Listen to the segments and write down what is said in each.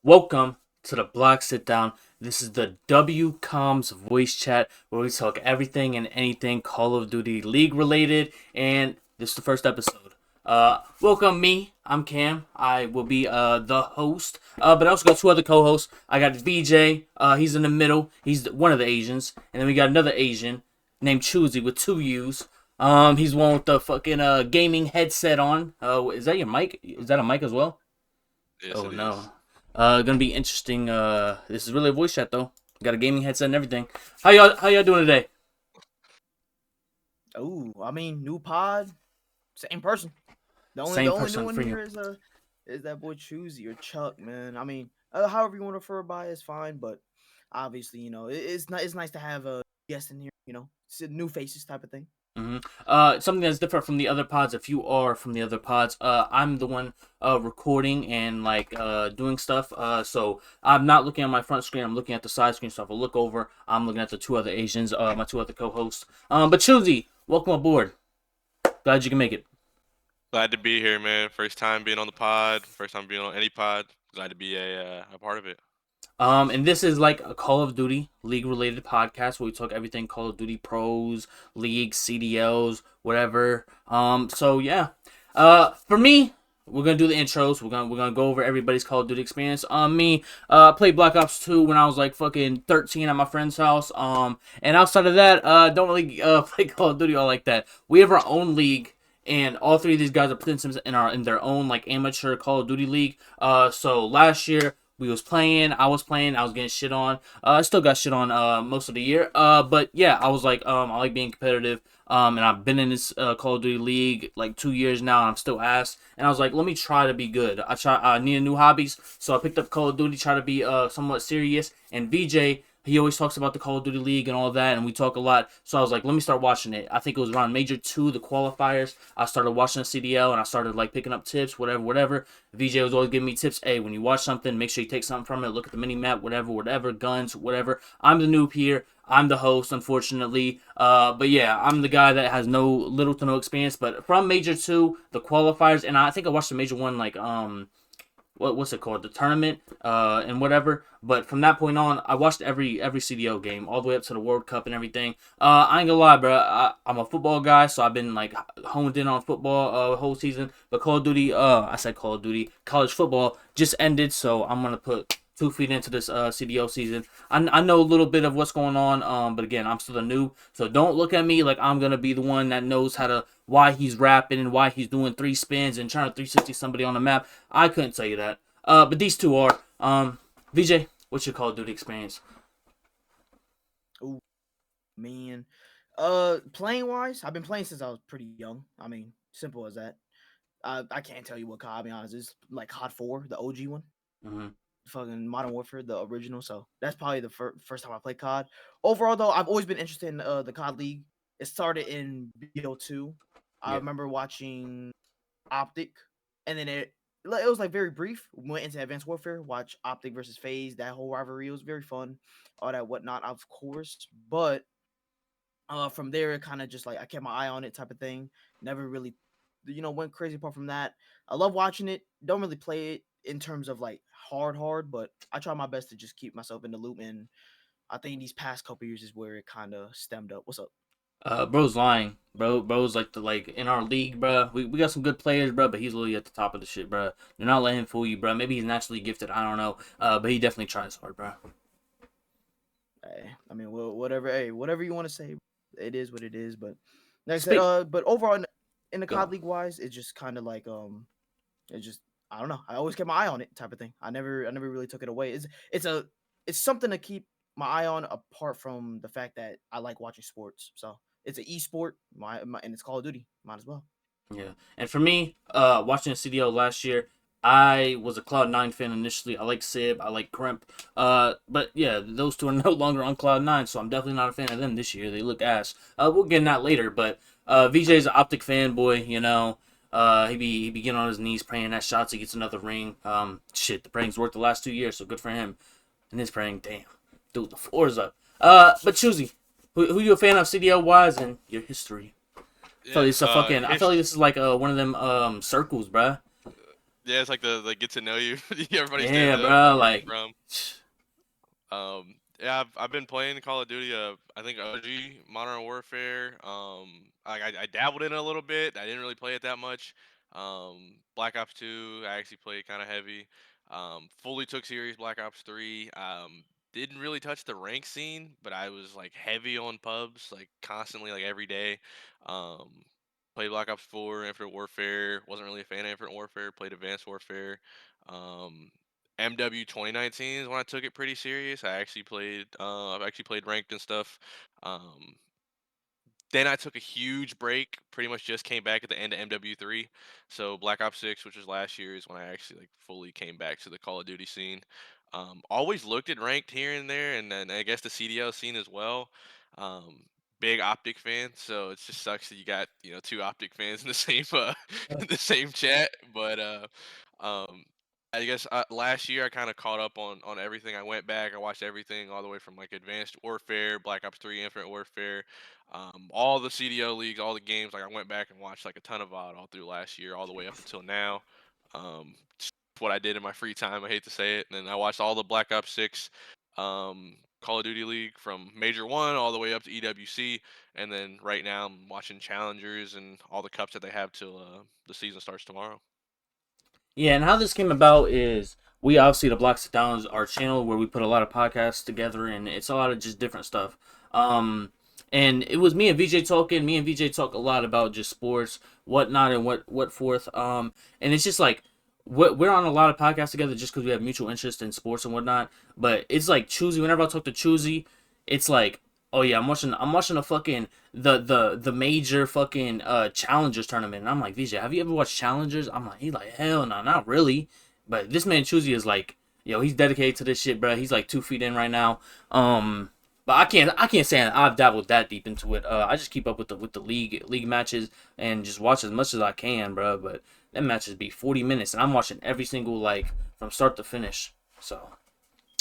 Welcome to the Block Sitdown. This is the COMMS voice chat where we talk everything and anything Call of Duty League related, and this is the first episode. Welcome me. I'm Cam. I will be the host. But I also got two other co-hosts. I got VJ. He's in the middle. He's one of the Asians, and then we got another Asian named Choosy with two U's. He's the one with the fucking gaming headset on. Is that your mic? Is that a mic as well? Yes, Oh it is. no. Gonna be interesting. This is really a voice chat though. Got a gaming headset and everything. How y'all doing today? Oh, I mean, new pod, same person. The only Same the only new person one for you. here is that boy Choosy or Chuck, man. I mean, however you want to refer by is fine, but obviously, it's nice to have a guest in here. It's a new faces type of thing. Something that's different from the other pods. If you are from the other pods, I'm the one recording and like doing stuff. So I'm not looking at my front screen. I'm looking at the side screen. So if I look over, I'm looking at the two other Asians, my two other co-hosts. But Choosy, welcome aboard. Glad you can make it. Glad to be here, man. First time being on the pod. First time being on any pod. Glad to be a part of it. And this is like a Call of Duty League related podcast where we talk everything Call of Duty pros, leagues, CDLs, whatever. So yeah. For me, we're gonna do the intros. We're gonna go over everybody's Call of Duty experience. Me, I played Black Ops 2 when I was like fucking 13 at my friend's house. And outside of that, don't really play Call of Duty all like that. We have our own league. And all three of these guys are participants in their own like amateur Call of Duty league. So last year we was playing, I was playing, I was getting shit on. I still got shit on most of the year. But yeah, I was like, I like being competitive. And I've been in this Call of Duty League like 2 years now, and I'm still ass. And I was like, let me try to be good. I needed new hobbies, so I picked up Call of Duty, try to be somewhat serious. And VJ, he always talks about the Call of Duty League and all that, and we talk a lot. So I was like, let me start watching it. I think it was around Major 2, the qualifiers. I started watching the CDL, and I started like picking up tips, whatever. VJ was always giving me tips. Hey, when you watch something, make sure you take something from it. Look at the mini map, whatever, guns, whatever. I'm the noob here. I'm the host, unfortunately. But yeah, I'm the guy that has little to no experience. But from Major 2, the qualifiers, and I think I watched the Major 1 like what's it called, the tournament and whatever. But from that point on, I watched every CDO game all the way up to the World Cup and everything. I ain't gonna lie, bro. I'm a football guy, so I've been like honed in on football whole season. But Call of Duty, I said Call of Duty, college football just ended, so I'm gonna put 2 feet into this CDO season. I know a little bit of what's going on, but again, I'm still a noob, so don't look at me like I'm gonna be the one that knows why he's rapping and why he's doing three spins and trying to 360 somebody on the map. I couldn't tell you that. But these two are. VJ, what's your Call of Duty experience? Oh man, playing wise, I've been playing since I was pretty young. I mean, simple as that. I can't tell you what COD. I'll be honest. It's like COD 4, the OG one. Mm-hmm. Fucking Modern Warfare, the original. So that's probably the first time I played COD. Overall, though, I've always been interested in the COD League. It started in BO2. I Yeah. remember watching Optic, and then it was like very brief. Went into Advanced Warfare, watch Optic versus FaZe. That whole rivalry, it was very fun, all that whatnot, of course. But from there, it kind of just like I kept my eye on it, type of thing. Never really, went crazy apart from that. I love watching it. Don't really play it in terms of like hard, but I try my best to just keep myself in the loop. And I think these past couple years is where it kind of stemmed up. What's up? Bro's lying. Bro's like in our league, bro. We got some good players, bro, but he's literally at the top of the shit, bro. Do not let him fool you, bro. Maybe he's naturally gifted. I don't know. But he definitely tries hard, bro. Hey, I mean, well, whatever. Hey, whatever you want to say, it is what it is. But like I said, Speak. but overall in the COD Go. League wise, it's just kind of like it just I don't know. I always kept my eye on it, type of thing. I never really took it away. It's something to keep my eye on apart from the fact that I like watching sports. So it's an esport, and it's Call of Duty. Might as well. Yeah. And for me, watching the CDO last year, I was a Cloud9 fan initially. I like Sib, I like Crimp. But yeah, those two are no longer on Cloud9, so I'm definitely not a fan of them this year. They look ass. We'll get in that later, but VJ's an Optic fanboy, you know. He be getting on his knees praying that shots he gets another ring. Shit, the praying's worked the last 2 years, so good for him. And his praying, damn. Dude, the floor is up. But Choosy, who you a fan of CDL wise and your history? I feel like Yeah. this is a fucking. I feel like this is like one of them circles, bruh. Yeah, it's like the get to know you. Everybody's Yeah, there to bro. know where you're Like, from. Yeah, I've been playing Call of Duty. I think OG Modern Warfare. I dabbled in it a little bit. I didn't really play it that much. Black Ops 2, I actually played kind of heavy. Fully took serious Black Ops 3. Didn't really touch the rank scene, but I was like heavy on pubs, like constantly, like every day. Um, Played Black Ops 4, Infinite Warfare. Wasn't really a fan of Infinite Warfare. Played Advanced Warfare. Um, MW 2019 is when I took it pretty serious. I've actually played ranked and stuff. Um, then I took a huge break. Pretty much just came back at the end of MW3. So Black Ops 6, which was last year, is when I actually like fully came back to the Call of Duty scene. Always looked at ranked here and there, and then I guess the CDL scene as well. Um, Big Optic fan, so it just sucks that you got two Optic fans in the same in the same chat. But um, I guess last year I kind of caught up on everything. I went back, I watched everything all the way from like Advanced Warfare, Black Ops 3, Infinite Warfare, all the CDO leagues, all the games. Like I went back and watched like a ton of VOD all through last year, all the way up until now. Just what I did in my free time. I hate to say it. And then I watched all the Black Ops 6, Call of Duty League from Major One all the way up to EWC, and then right now I'm watching Challengers and all the cups that they have till the season starts tomorrow. yeah, and how this came about is we obviously the Block Sitdown is our channel where we put a lot of podcasts together, and it's a lot of just different stuff. Um, and it was me and VJ talking. Me and VJ talk a lot about just sports, whatnot, and what forth. And it's just like we're on a lot of podcasts together just because we have mutual interest in sports and whatnot. But it's like Choosy. Whenever I talk to Choosy, it's like, oh yeah, I'm watching a fucking the major fucking challengers tournament, and I'm like, VJ, have you ever watched challengers? I'm like, he's like, hell no, not really. But this man Chuzi is like, yo, he's dedicated to this shit, bro. He's like 2 feet in right now. But I can't say I've dabbled that deep into it. I just keep up with the league matches and just watch as much as I can, bro. But them matches be 40 minutes, and I'm watching every single like from start to finish. So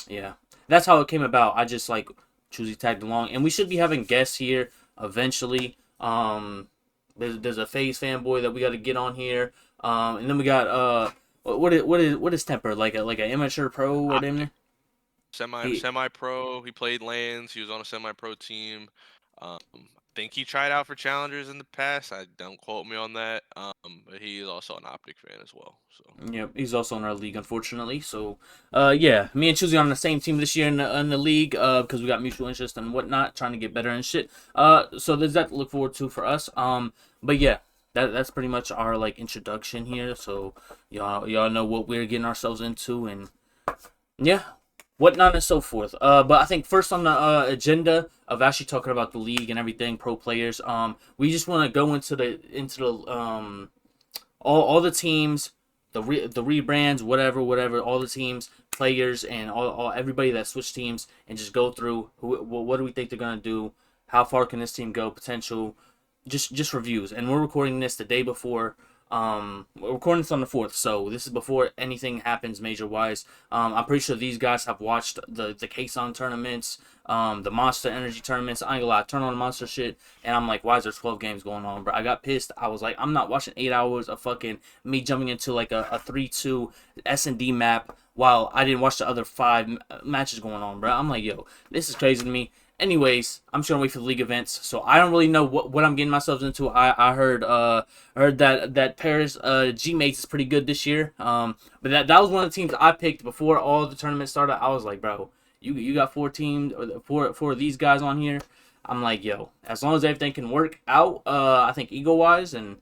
yeah, that's how it came about. I just like Choosy tagged along, and we should be having guests here eventually. There's a FaZe fanboy that we got to get on here. And then we got what is Temper like a amateur pro or Optic them? He semi pro. He played lands. He was on a semi pro team. Think he tried out for challengers in the past. I don't quote me on that. But he is also an Optic fan as well. So Yep, he's also in our league, unfortunately. So, yeah, me and Chuzi are on the same team this year in the league, because we got mutual interest and whatnot, trying to get better and shit. So there's that to look forward to for us. But yeah, that's pretty much our like introduction here. So y'all know what we're getting ourselves into, and yeah, whatnot and so forth. But I think first on the agenda of actually talking about the league and everything, pro players. We just want to go into the all the teams, the rebrands, whatever, all the teams, players, and all everybody that switched teams, and just go through what do we think they're gonna do, how far can this team go, potential, just reviews. And we're recording this the day before. We're recording this on the 4th, so this is before anything happens major wise. I'm pretty sure these guys have watched the Kason tournaments, the Monster Energy tournaments. I ain't gonna lie, turn on the Monster shit, and I'm like, why is there 12 games going on, bro? I got pissed. I was like, I'm not watching 8 hours of fucking me jumping into like a 3-2 S&D map while I didn't watch the other 5 matches going on, bro. I'm like, yo, this is crazy to me. Anyways, I'm just gonna wait for the league events, so I don't really know what I'm getting myself into. I heard that Paris G Mates is pretty good this year. But that was one of the teams I picked before all the tournaments started. I was like, bro, you got 4 teams or four of these guys on here. I'm like, yo, as long as everything can work out, I think ego wise and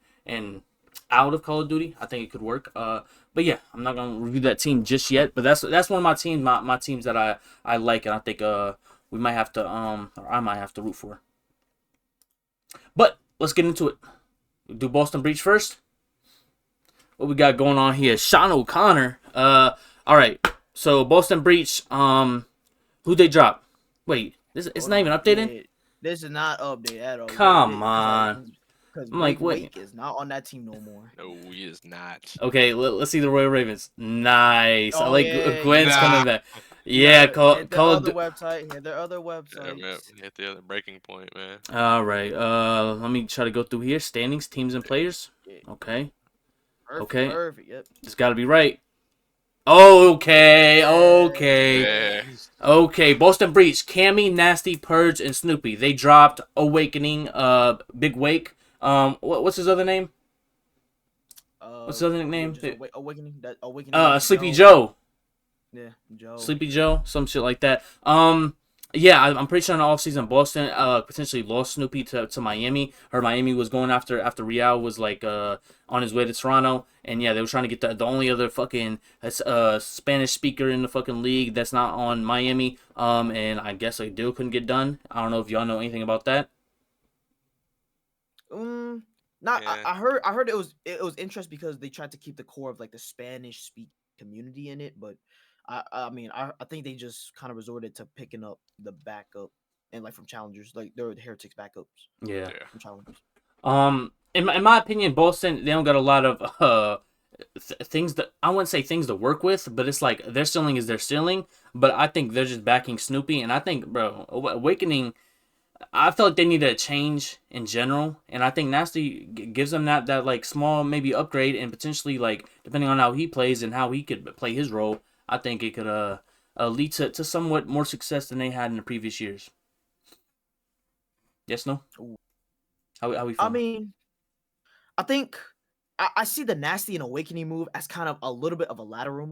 out of Call of Duty, I think it could work. But yeah, I'm not gonna review that team just yet. But that's one of my teams, my teams that I like, and I think we might have to or I might have to root for. But let's get into it. Do Boston Breach first. What we got going on here? Sean O'Connor. All right. So Boston Breach. Who they drop? Wait, it's Hold not even on. updated. Yeah, this is not updated at all. Come on. Because I'm like, wait. Wake is not on that team no more. no, he is not. Okay, let's see the Royal Ravens. Nice. I Oh like yeah, Gwen's Nah. coming back. Yeah, call hit the call other it. website. Hit their other Yeah, man, websites. hit the other breaking point, man. All right. Let me try to go through here. Standings, teams, and players. Yeah. Okay. Okay, Perfect. Yep. it's got to be right. Okay, Yeah. okay. Boston Breach, Cammy, Nasty, Purge, and Snoopy. They dropped Awakening, Big Wake. What's his other name? What's his other Yeah, nickname? just awakening. That awakening was Sleepy Joe. Joe. Yeah, Joe. Sleepy Joe, some shit like that. Yeah, I'm pretty sure in the offseason Boston potentially lost Snoopy to Miami. Or Miami was going after Real was like on his way to Toronto, and yeah, they were trying to get the only other fucking Spanish speaker in the fucking league that's not on Miami. And I guess a deal couldn't get done. I don't know if y'all know anything about that. Um, not. Yeah. I heard it was interesting because they tried to keep the core of like the Spanish speak community in it, but I mean I think they just kind of resorted to picking up the backup and like from challengers, like they're the Heretics backups Yeah. Yeah. from challengers. In my opinion, Boston they don't got a lot of things that I wouldn't say things to work with, but it's like their ceiling is their ceiling. But I think they're just backing Snoopy, and I think, bro, Awakening. I feel like they need a change in general, and I think Nasty gives them that like small maybe upgrade, and potentially like depending on how he plays and how he could play his role, I think it could lead to somewhat more success than they had in the previous years. Yes, no? Ooh. How we I feeling? mean, I think I see the Nasty and Awakening move as kind of a little bit of a lateral.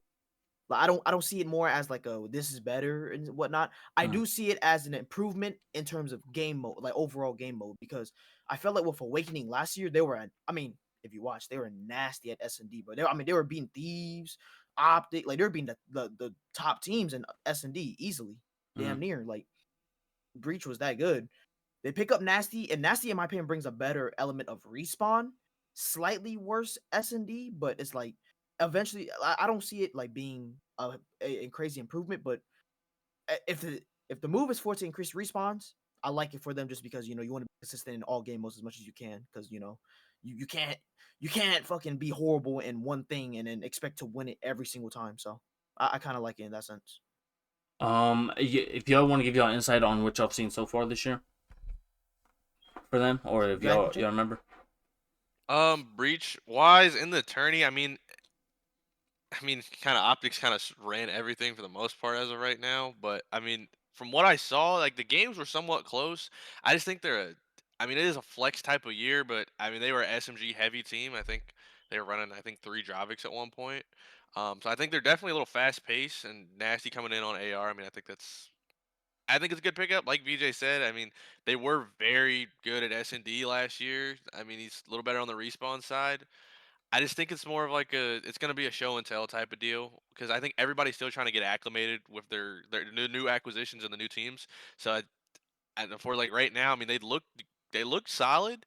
Like, I don't see it more as like a this is better and whatnot. I Mm. do see it as an improvement in terms of game mode, like overall game mode, because I felt like with Awakening last year, they were I mean, if you watch, they were nasty at S&D, but they were beating Thieves, Optic, like they were beating the top teams in S&D easily, Mm. damn near. Like Breach was that good. They pick up Nasty, and Nasty, in my opinion, brings a better element of respawn. Slightly worse S&D, but it's like eventually, I don't see it like being a crazy improvement. But if the move is for it to increase respawns, I like it for them just because you want to be consistent in all game modes as much as you can, because you can't fucking be horrible in one thing and then expect to win it every single time. So I kind of like it in that sense. If y'all want to give y'all insight on what y'all have seen so far this year for them, or if Go ahead, y'all Jake. remember. Breach wise in the tourney, I mean, kind of optics kind of ran everything for the most part as of right now. But I mean, from what I saw, like the games were somewhat close. I just think it is a flex type of year, but I mean, they were an SMG heavy team. I think they were running, I think, 3 Dravics at one point. So I think they're definitely a little fast paced and nasty coming in on AR. I think it's a good pickup. Like VJ said, I mean, they were very good at S&D last year. I mean, he's a little better on the respawn side. I just think it's more of like it's gonna be a show and tell type of deal because I think everybody's still trying to get acclimated with their new acquisitions and the new teams. So for like right now, I mean they look solid,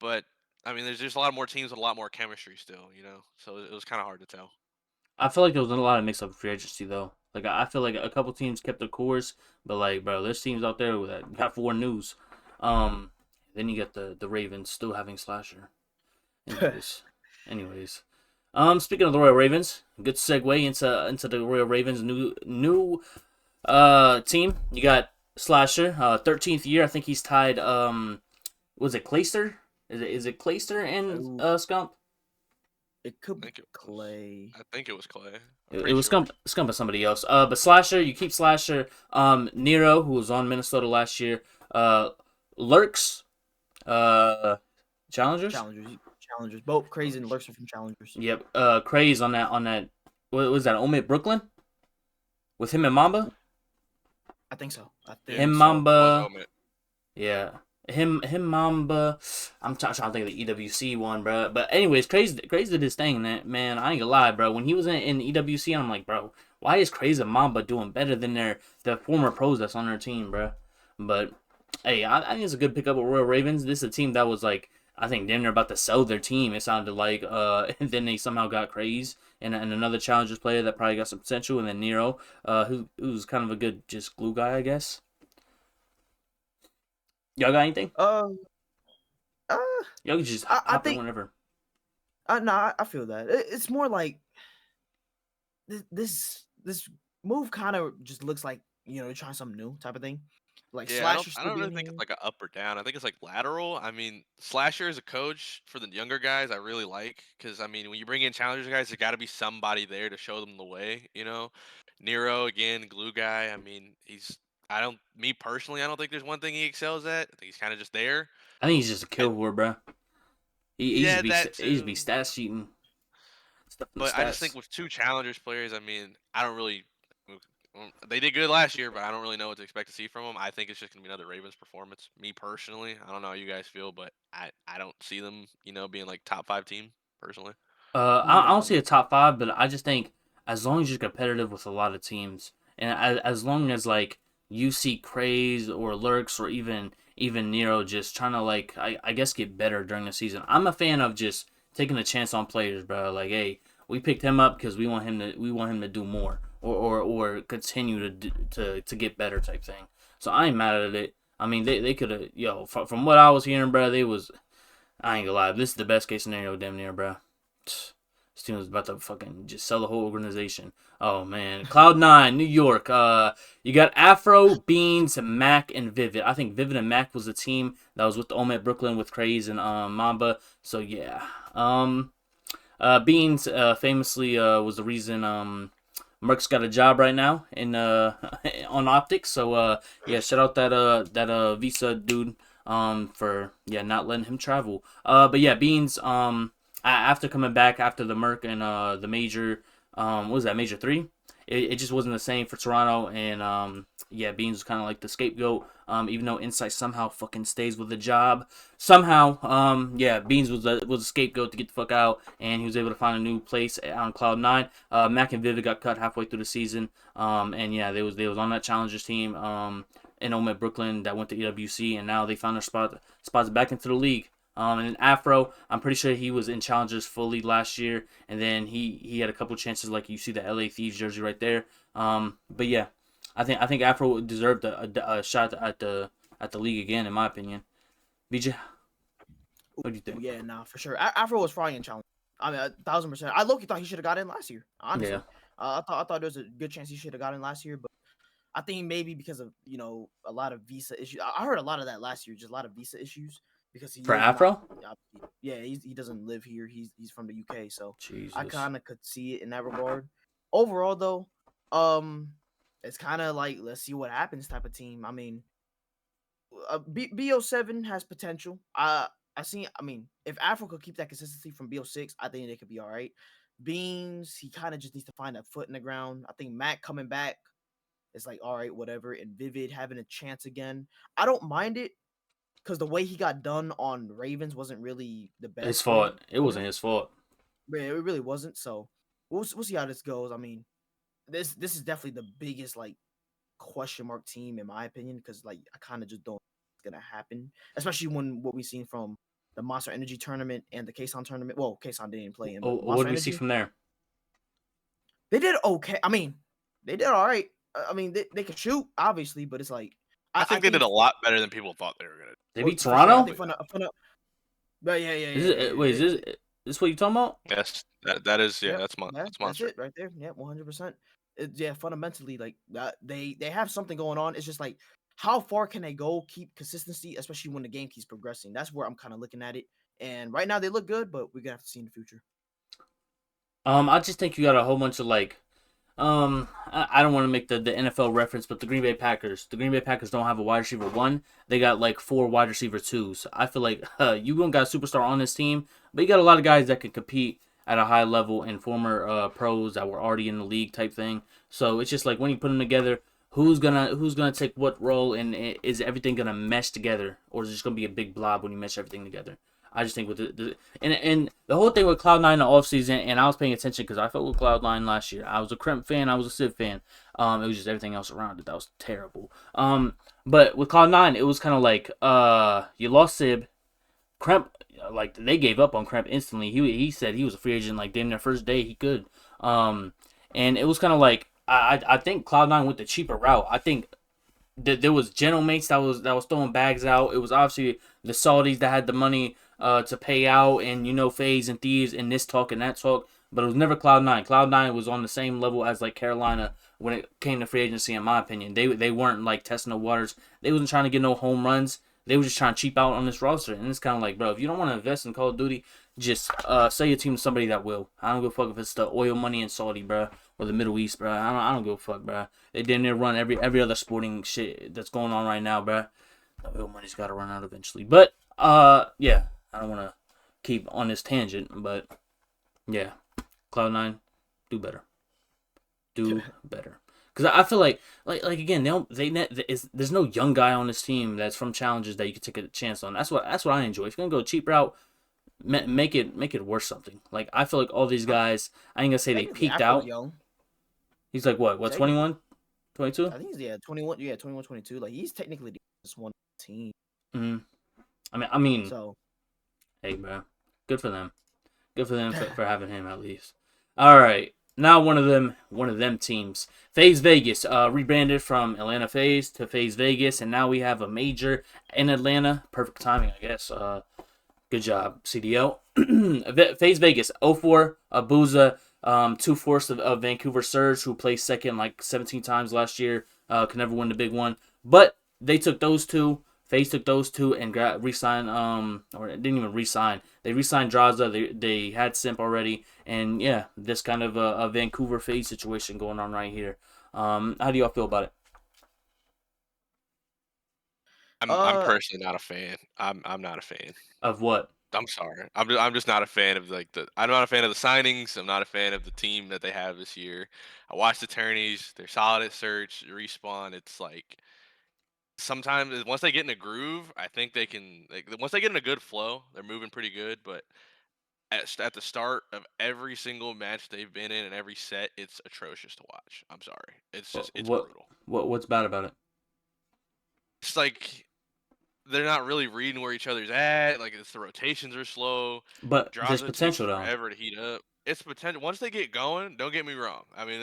but I mean there's just a lot more teams with a lot more chemistry still, So it was kind of hard to tell. I feel like there was a lot of mix up free agency though. Like I feel like a couple teams kept their course, but like bro, there's teams out there that got 4 news. Um, then you get the Ravens still having Slasher. Anyways, anyways. Speaking of the Royal Ravens, good segue into the Royal Ravens new team. You got Slasher, 13th year. I think he's tied. Was it Clayster? Is it Clayster and Ooh, Scump? it could I be think it was. Clay. I think it was Clay. I'm It pretty was sure. Scump and somebody else. But Slasher, you keep Slasher. Nero, who was on Minnesota last year. Lurks. Uh, Challengers. Challengers. Both Crazy and Lurks are from Challengers. Yep. Craze on that. What was that? Omid Brooklyn with him and Mamba. I think so. I Yeah, Him think so. it was Mamba. Omet. Yeah. Him Mamba. I'm trying to think of the EWC one, bro. But anyways, Crazy did his thing, man. I ain't gonna lie, bro. When he was in EWC, I'm like, bro, why is Crazy and Mamba doing better than the former pros that's on their team, bro? But hey, I think it's a good pickup with Royal Ravens. This is a team that was like, I think damn near about to sell their team. It sounded like, and then they somehow got Craze and another Challengers player that probably got some potential, and then Nero, who's kind of a good just glue guy, I guess. Y'all got anything? Uh, uh Y'all can just I hop in think whenever. no, I feel that it's more like this move kind of just looks like they're trying something new type of thing. Like Yeah, Slasher I still don't really being think it's here. like a up or down. I think it's like lateral. I mean, Slasher as a coach for the younger guys, I really like because I mean, when you bring in challengers guys, there got to be somebody there to show them the way. Nero again, glue guy. I mean, I don't. Me personally, I don't think there's one thing he excels at. I think he's kind of just there. I think he's just a And kill whore, bro. yeah, that He just be too. stat sheeting stuff in the But I just think stats. with two challengers players, I mean, I don't really. They did good last year, but I don't really know what to expect to see from them. I think it's just gonna be another Ravens performance. Me personally, I don't know how you guys feel, but I don't see them, being like top 5 team personally. I don't No, see a top five, but I just think as long as you're competitive with a lot of teams, and as long as like you see Craze or Lurks or even Nero just trying to like I guess get better during the season. I'm a fan of just taking a chance on players, bro. Like, hey, we picked him up because we want him to do more or continue to get better type thing. So I ain't mad at it. I mean, they could have from what I was hearing, bro. They was I ain't gonna lie. This is the best case scenario, damn near, bro. This team was about to fucking just sell the whole organization. Oh man, Cloud9, New York. You got Afro, Beans, Mac, and Vivid. I think Vivid and Mac was the team that was with the Omet Brooklyn with Craze and Mamba. So yeah. Beans famously was the reason Merck's got a job right now in on optics. So yeah, shout out that Visa dude for not letting him travel. But yeah, Beans after coming back after the Merck and the major what was that, major 3? It just wasn't the same for Toronto, and yeah, Beans was kind of like the scapegoat. Even though Insight somehow fucking stays with the job, somehow yeah, Beans was a scapegoat to get the fuck out, and he was able to find a new place on Cloud9. Mac and Vivid got cut halfway through the season, and yeah, they was on that Challengers team in Omet Brooklyn that went to EWC, and now they found their spots back into the league. And then Afro, I'm pretty sure he was in Challengers fully last year, and then he had a couple chances, like you see the LA Thieves jersey right there. But yeah, I think Afro deserved a shot at the league again, in my opinion. BJ, what do you think? Yeah, nah, for sure. Afro was probably in challenge. I mean, 1,000%. I low-key thought he should have got in last year. Yeah, Honestly, I thought there was a good chance he should have got in last year, but I think maybe because of a lot of visa issues. I heard a lot of that last year, just a lot of visa issues because he for is not. Afro, Yeah, he doesn't live here. He's from the UK, so I Jesus, kind of could see it in that regard. Overall, though, um, it's kind of like let's see what happens type of team. I mean, BO7 has potential. I mean, if Afro could keep that consistency from BO6, I think they could be all right. Beans, he kind of just needs to find that foot in the ground. I think Mac coming back, it's like all right, whatever. And Vivid having a chance again, I don't mind it because the way he got done on Ravens wasn't really the his best fault. way It for wasn't him. his fault. But it really wasn't. So we'll see how this goes. I mean, this is definitely the biggest like question mark team in my opinion because like I kind of just don't think it's gonna happen, especially when what we've seen from the Monster Energy tournament and the Kason tournament. Well, Kason didn't play in, but What Monster do we see Energy from there? they did okay. I mean, they did all right. I mean, they can shoot obviously, but it's like I I think they did think a lot better than people thought they were gonna. They beat for sure. I Toronto. think but Is this what you talking about? Yes, that is Yep, yeah, that's that's monster. it right there. Yeah, 100%. Yeah, fundamentally, like that, they have something going on. It's just like, how far can they go? Keep consistency, especially when the game keeps progressing. That's where I'm kind of looking at it. And right now they look good, but we're gonna have to see in the future. I just think you got a whole bunch of like I don't want to make the NFL reference, but the Green Bay Packers. The Green Bay Packers don't have a wide receiver one. They got like 4 wide receiver twos. I feel like you don't got a superstar on this team, but you got a lot of guys that can compete at a high level and former pros that were already in the league type thing. So it's just like when you put them together, who's gonna take what role, and is everything gonna mesh together, or is it just gonna be a big blob when you mesh everything together? I just think with and the whole thing with Cloud9 in the offseason, and I was paying attention because I felt with Cloud9 last year. I was a Crimp fan, I was a Civ fan. It was just everything else around it that was terrible. But with Cloud9, it was kind of like you lost Sib, Crimp, like they gave up on Crimp instantly. He said he was a free agent like damn near first day he could. And it was kind of like I think Cloud9 went the cheaper route. I think there was general mates that was throwing bags out. It was obviously the Saudis that had the money to pay out, and FaZe and Thieves and this talk and that talk, but it was never Cloud9. Cloud9 was on the same level as like Carolina when it came to free agency. In my opinion, they weren't like testing the waters. They wasn't trying to get no home runs. They were just trying to cheap out on this roster, and it's kind of like, bro, if you don't want to invest in Call of Duty, just sell your team to somebody that will. I don't give a fuck if it's the oil money in Saudi, bro, or the Middle East, bro. I don't give a fuck, bro. They damn near run every other sporting shit that's going on right now, bro. The oil money's got to run out eventually. But yeah, I don't want to keep on this tangent, but yeah, Cloud9, do better, do better. Because I feel like again, there's no young guy on this team that's from challenges that you can take a chance on. That's what I enjoy. If you're gonna go cheap route, make it worth something. Like I feel like all these guys, I ain't gonna say they Technically, peaked Afro out. young. He's like what 21, 22? I think he's 21. Yeah, 21, 22. Like he's technically just one team. Mm-hmm. I mean, So hey, bro, good for them. Good for them for having him at least. All right, now one of them teams, FaZe Vegas, rebranded from Atlanta FaZe to FaZe Vegas, and now we have a major in Atlanta. Perfect timing, I guess. Good job, CDL. FaZe Vegas, 0-4, Abuza, 2-4 of Vancouver Surge, who placed second like 17 times last year, could never win the big one. But they took those two. FaZe took those two and got re-signed, or didn't even re-sign. They re-signed Draza. They had Simp already, and yeah, this kind of a Vancouver FaZe situation going on right here. How do y'all feel about it? I'm personally not a fan. I'm not a fan. Of what? I'm sorry. I'm just not a fan of I'm not a fan of the signings. I'm not a fan of the team that they have this year. I watched the tourneys. They're solid at search, respawn. It's like sometimes once they get in a groove, I think they can. Like once they get in a good flow, they're moving pretty good. But at the start of every single match they've been in and every set, it's atrocious to watch. I'm sorry. It's What brutal. what's bad about it? It's like they're not really reading where each other's at. Like the rotations are slow. But there's Draza takes potential though. forever to heat up. It's potential. Once they get going, don't get me wrong. I mean,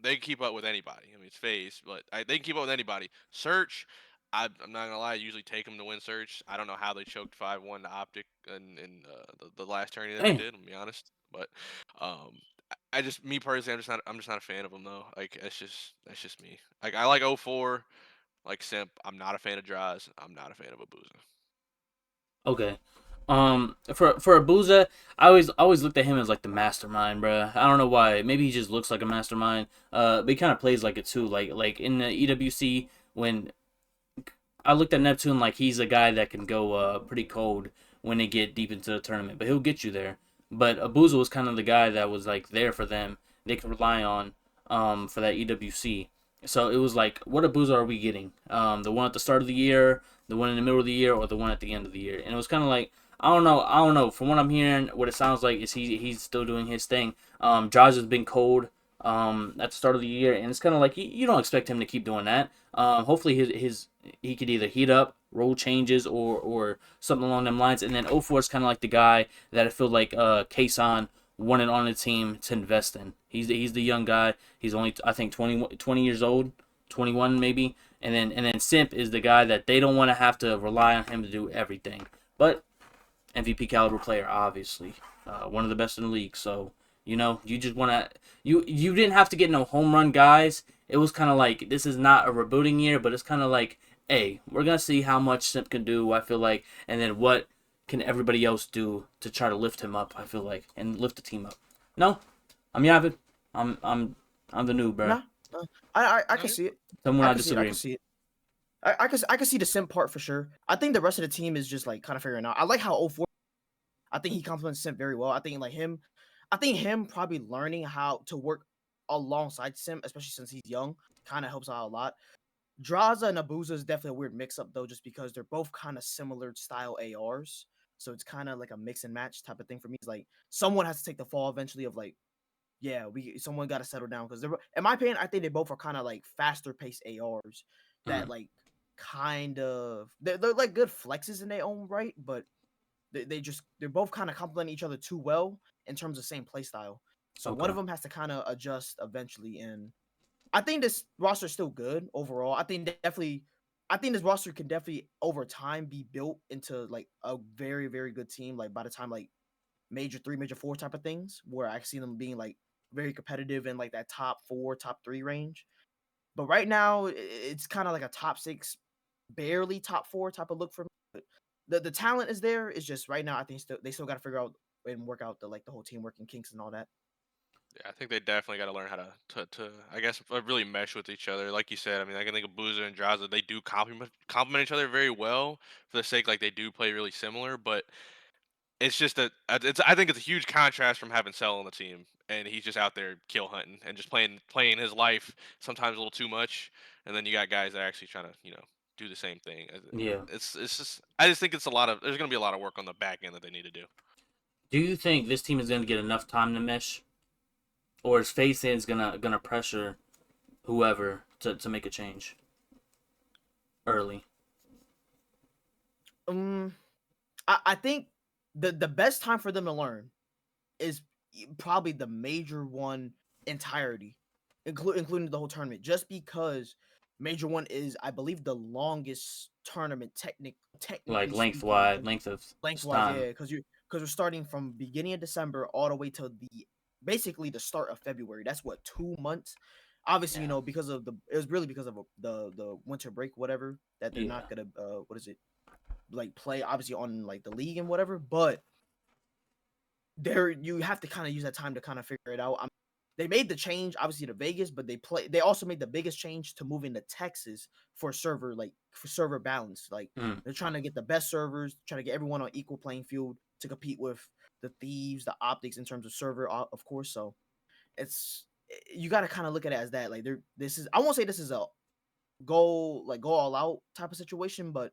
they can keep up with anybody. I mean, it's FaZe, but they can keep up with anybody. Search, I'm not gonna lie. I usually take them to win Search. I don't know how they choked 5-1 to Optic in the last tourney that they Hey, did. I'll be honest, but um, I just me personally, I'm just not a fan of them though. Like that's just me. Like I like 0-4, like Simp. I'm not a fan of Draz. I'm not a fan of Abuza. okay. For Abuza, I always looked at him as like the mastermind, bruh. I don't know why. Maybe he just looks like a mastermind. But he kind of plays like it too. Like in the EWC, when I looked at Neptune, like he's a guy that can go pretty cold when they get deep into the tournament, but he'll get you there. But Abuza was kind of the guy that was like there for them. They could rely on for that EWC. So it was like, what Abuza are we getting? The one at the start of the year, the one in the middle of the year, or the one at the end of the year? And it was kind of like, I don't know. I don't know. From what I'm hearing, what it sounds like is he's still doing his thing. Josh has been cold at the start of the year, and it's kind of like you don't expect him to keep doing that. Hopefully his he could either heat up, role changes, or something along them lines. And then 0-4 is kind of like the guy that I feel like Kason wanted on the team to invest in. He's the young guy. He's only I think 20 years old, 21 maybe. And then Simp is the guy that they don't want to have to rely on him to do everything. But MVP caliber player, obviously, one of the best in the league. So you just want to you didn't have to get no home run guys. It was kind of like this is not a rebooting year, but it's kind of like, hey, we're gonna see how much Simp can do. I feel like, and then what can everybody else do to try to lift him up? I feel like and lift the team up. No, I'm Yavid. I'm the noob, bro. no, no. I can Alright. see it. Someone I I can see it. I disagree. can see it. I can see the Simp part for sure. I think the rest of the team is just like kind of figuring out. I like how 0-4. I think he complements Simp very well. I think him probably learning how to work alongside Simp, especially since he's young, kind of helps out a lot. Draza and Abuza is definitely a weird mix up though, just because they're both kind of similar style ARs. So it's kind of like a mix and match type of thing for me. It's like someone has to take the fall eventually of like, yeah, someone got to settle down because they're in my opinion, I think they both are kind of like faster paced ARs that Mhm. like kind of they're like good flexes in their own right, but they're both kind of complement each other too well in terms of same play style. So one Okay. of them has to kind of adjust eventually. And I think this roster is still good overall. I think this roster can definitely over time be built into like a very, very good team. Like by the time like major 3, major 4 type of things, where I see them being like very competitive in like that top 4, top 3 range. But right now, it's kind of like a top 6, barely top 4 type of look for me. But the talent is there. It's just right now, I think they still got to figure out and work out the whole teamwork and kinks and all that. Yeah, I think they definitely got to learn how to I guess really mesh with each other. Like you said, I mean, I can think of Boozer and Draza. They do complement each other very well for the sake like they do play really similar, but it's just that I think it's a huge contrast from having Cell on the team, and he's just out there kill hunting and just playing his life sometimes a little too much, and then you got guys that are actually trying to do the same thing. Yeah. It's just I just think it's a lot of there's gonna be a lot of work on the back end that they need to do. Do you think this team is going to get enough time to mesh, or is FaZe gonna pressure whoever to make a change early? I think the best time for them to learn is probably the major one entirety, including the whole tournament, just because major one is, I believe, the longest tournament Like technically speaking, length of lengthwise, time. yeah, because we're starting from beginning of December all the way to the basically the start of February. That's what, 2 months. Obviously, Yeah. because of it was really because of the winter break, whatever, that they're Yeah. not gonna what is it, like, play obviously on like the league and whatever, but there you have to kind of use that time to kind of figure it out. They made the change obviously to Vegas, but they also made the biggest change to moving to Texas for server balance. Like, Mm. they're trying to get the best servers, trying to get everyone on equal playing field to compete with the Thieves, the Optics in terms of server, of course. So it's you got to kind of look at it as that. Like, this is, I won't say this is a go all out type of situation, but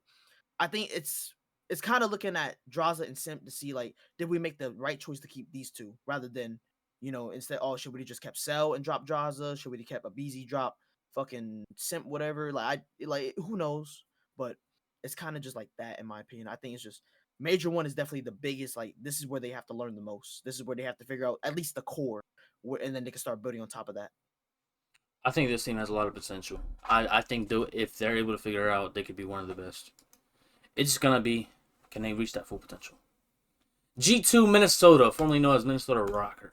I think it's kind of looking at Draza and Simp to see, like, did we make the right choice to keep these two rather than, instead, oh, should we have just kept Cell and drop Draza? Should we have kept a BZ drop fucking Simp, whatever? Who knows? But it's kind of just like that, in my opinion. I think it's just major one is definitely the biggest. Like, this is where they have to learn the most. This is where they have to figure out at least the core, and then they can start building on top of that. I think this team has a lot of potential. I think if they're able to figure it out, they could be one of the best. It's just gonna be, can they reach that full potential? G2 Minnesota, formerly known as Minnesota Rocker.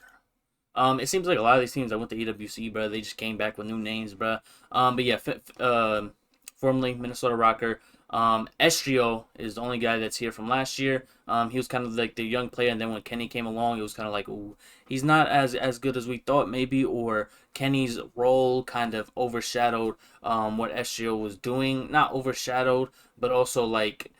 It seems like a lot of these teams that went to EWC, bro, they just came back with new names, bro. But yeah, formerly Minnesota Rocker. Estrio is the only guy that's here from last year. He was kind of like the young player, and then when Kenny came along, it was kind of like, ooh, he's not as good as we thought, maybe, or Kenny's role kind of overshadowed what Estrio was doing. Not overshadowed, but also like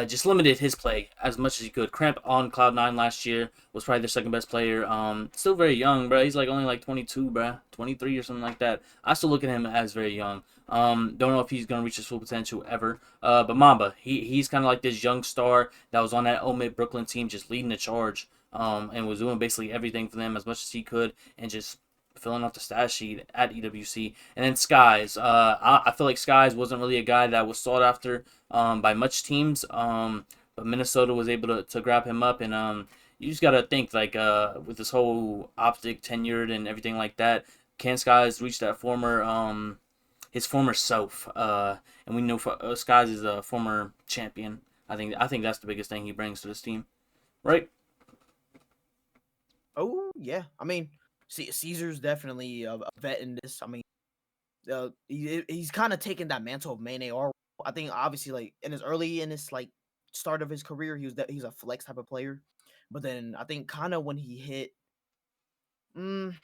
just limited his play as much as he could. Cramp on Cloud9 last year was probably their second best player. Still very young, bro. He's like only like 22, bro, 23 or something like that. I still look at him as very young. Don't know if he's gonna reach his full potential ever. But Mamba, he's kind of like this young star that was on that Omid Brooklyn team, just leading the charge. And was doing basically everything for them as much as he could, and just filling out the stat sheet at EWC. And then Skies. I feel like Skies wasn't really a guy that was sought after by much teams. But Minnesota was able to grab him up, and you just gotta think like with this whole optic tenured and everything like that, can Skies reach that his former self? And we know Skies is a former champion. I think that's the biggest thing he brings to this team, right? Oh yeah, I mean, Caesar's definitely a vet in this. I mean, he's kind of taken that mantle of main AR. I think obviously, like, in his like start of his career, he's a flex type of player. But then I think kind of when he hit, mm,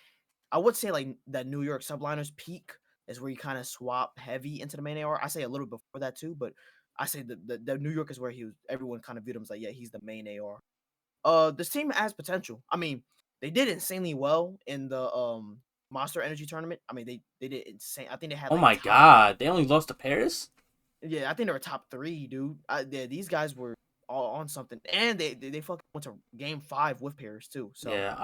I would say like that New York Subliners peak is where he kind of swapped heavy into the main AR. I say a little before that too, but I say the New York is where everyone kind of viewed him as like, yeah, he's the main AR. This team has potential. I mean, they did insanely well in the Monster Energy tournament. I mean, they did insane. I think they had Oh like my top. God, they only lost to Paris. Yeah, I think they were top 3, dude. Yeah, these guys were all on something, and they fucking went to game 5 with Paris too. So Yeah,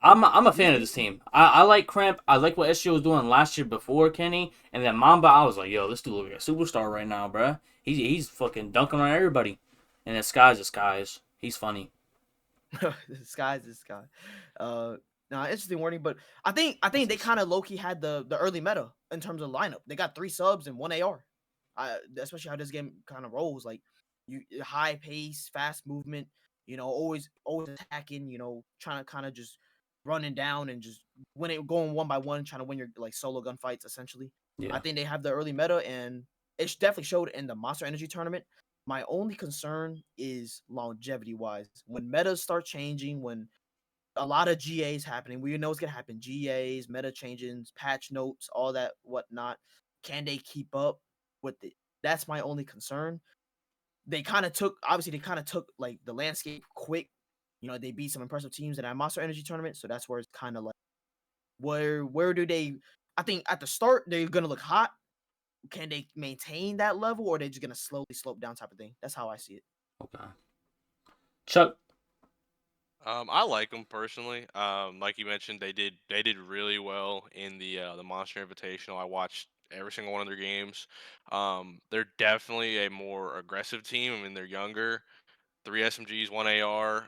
I'm a these fan of this team. I like Cramp. I like what SGO was doing last year before Kenny, and then Mamba. I was like, yo, this dude look like a superstar right now, bruh. He's fucking dunking on everybody. And the Skies is Skies. He's funny. the sky's the sky. Uh, Now, interesting wording, but I think they kind of low key had the early meta in terms of lineup. They got 3 subs and 1 AR. Especially how this game kind of rolls, like, you high pace, fast movement. Always attacking. Trying to kind of just running down and just going one by one, trying to win your like solo gunfights essentially. I Yeah. think they have the early meta, and it definitely showed in the Monster Energy tournament. My only concern is longevity wise. When metas start changing, when a lot of GAs happening, we know it's gonna happen. GAs, meta changes, patch notes, all that whatnot. Can they keep up with it? That's my only concern. They kind of took obviously they kind of took like the landscape quick. They beat some impressive teams in that Monster Energy tournament, so that's where it's kind of like where do they? I think at the start they're gonna look hot. Can they maintain that level, or are they just gonna slowly slope down type of thing? That's how I see it. Okay. Chuck. I like them personally. Like you mentioned, they did really well in the Monster Invitational. I watched every single one of their games. They're definitely a more aggressive team. I mean, they're younger. 3 SMGs, 1 AR.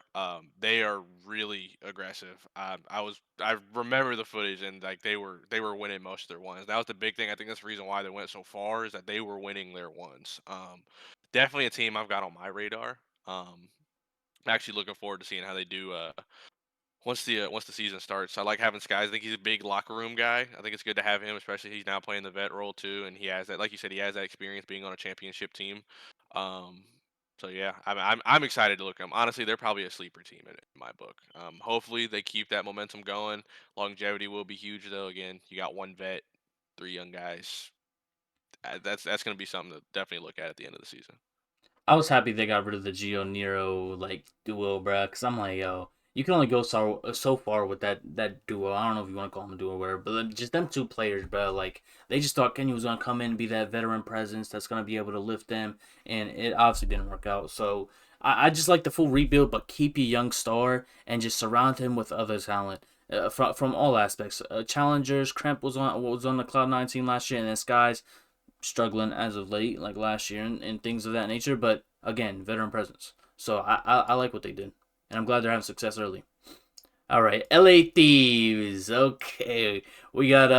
They are really aggressive. I remember the footage and like they were winning most of their ones. That was the big thing. I think that's the reason why they went so far is that they were winning their ones. Definitely a team I've got on my radar. I'm actually looking forward to seeing how they do once the season starts. I like having Skies. I think he's a big locker room guy. I think it's good to have him, especially he's now playing the vet role too, and he has that. Like you said, he has that experience being on a championship team. Um, so yeah, I'm excited to look at them. Honestly, they're probably a sleeper team in my book. Hopefully they keep that momentum going. Longevity will be huge though. Again, you got one vet, 3 young guys. That's going to be something to definitely look at the end of the season. I was happy they got rid of the Geo Nero like duo, bruh. Cause I'm like, yo, you can only go so far with that duo. I don't know if you want to call them a duo or whatever, but just them two players, bro. Like they just thought Kenny was gonna come in and be that veteran presence that's gonna be able to lift them, and it obviously didn't work out. So I just like the full rebuild, but keep your young star and just surround him with other talent. From all aspects, challengers. Kremp was on the Cloud9 team last year, and then Skies struggling as of late, like last year and things of that nature. But again, veteran presence. So I like what they did, and I'm glad they're having success early. All right, LA Thieves. Okay, we got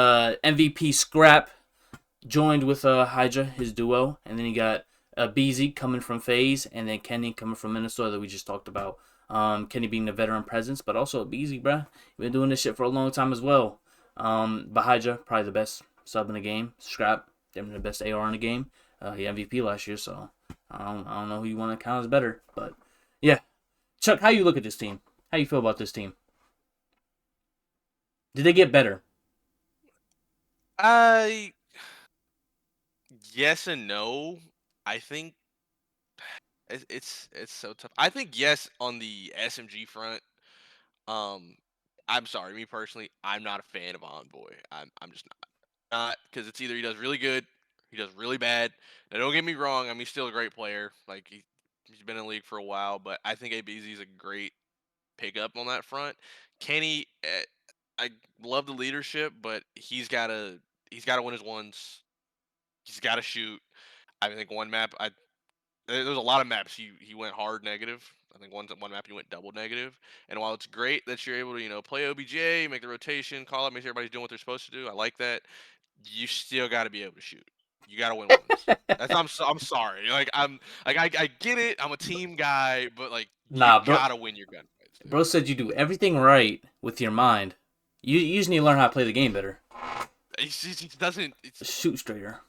MVP Scrap joined with Hydra, his duo, and then you got BZ coming from FaZe, and then Kenny coming from Minnesota that we just talked about. Kenny being the veteran presence, but also BZ, bruh. You've been doing this shit for a long time as well. But Hydra, probably the best sub in the game. Scrap, them the best AR in the game. He MVP last year, so I don't know who you want to count as better, but yeah. Chuck, how you look at this team? How you feel about this team? Did they get better? I Yes and no. I think it's so tough. I think yes on the SMG front. Um, I'm sorry, me personally, I'm not a fan of Envoy. I'm just not because it's either he does really good, he does really bad. Now don't get me wrong, I mean he's still a great player. Like he's been in the league for a while, but I think ABZ is a great pickup on that front. Kenny, I love the leadership, but he's gotta win his ones. He's gotta shoot. I think one map there's a lot of maps he went hard negative. I think one map he went double negative. And while it's great that you're able to play OBJ, make the rotation, call out, make sure everybody's doing what they're supposed to do. I like that. You still got to be able to shoot. You got to win ones. I'm sorry. Like I get it. I'm a team guy, but like you Nah, bro. gotta win your gunfights, dude. Bro said you do everything right with your mind. You just need to learn how to play the game better. He doesn't. Shoot straighter.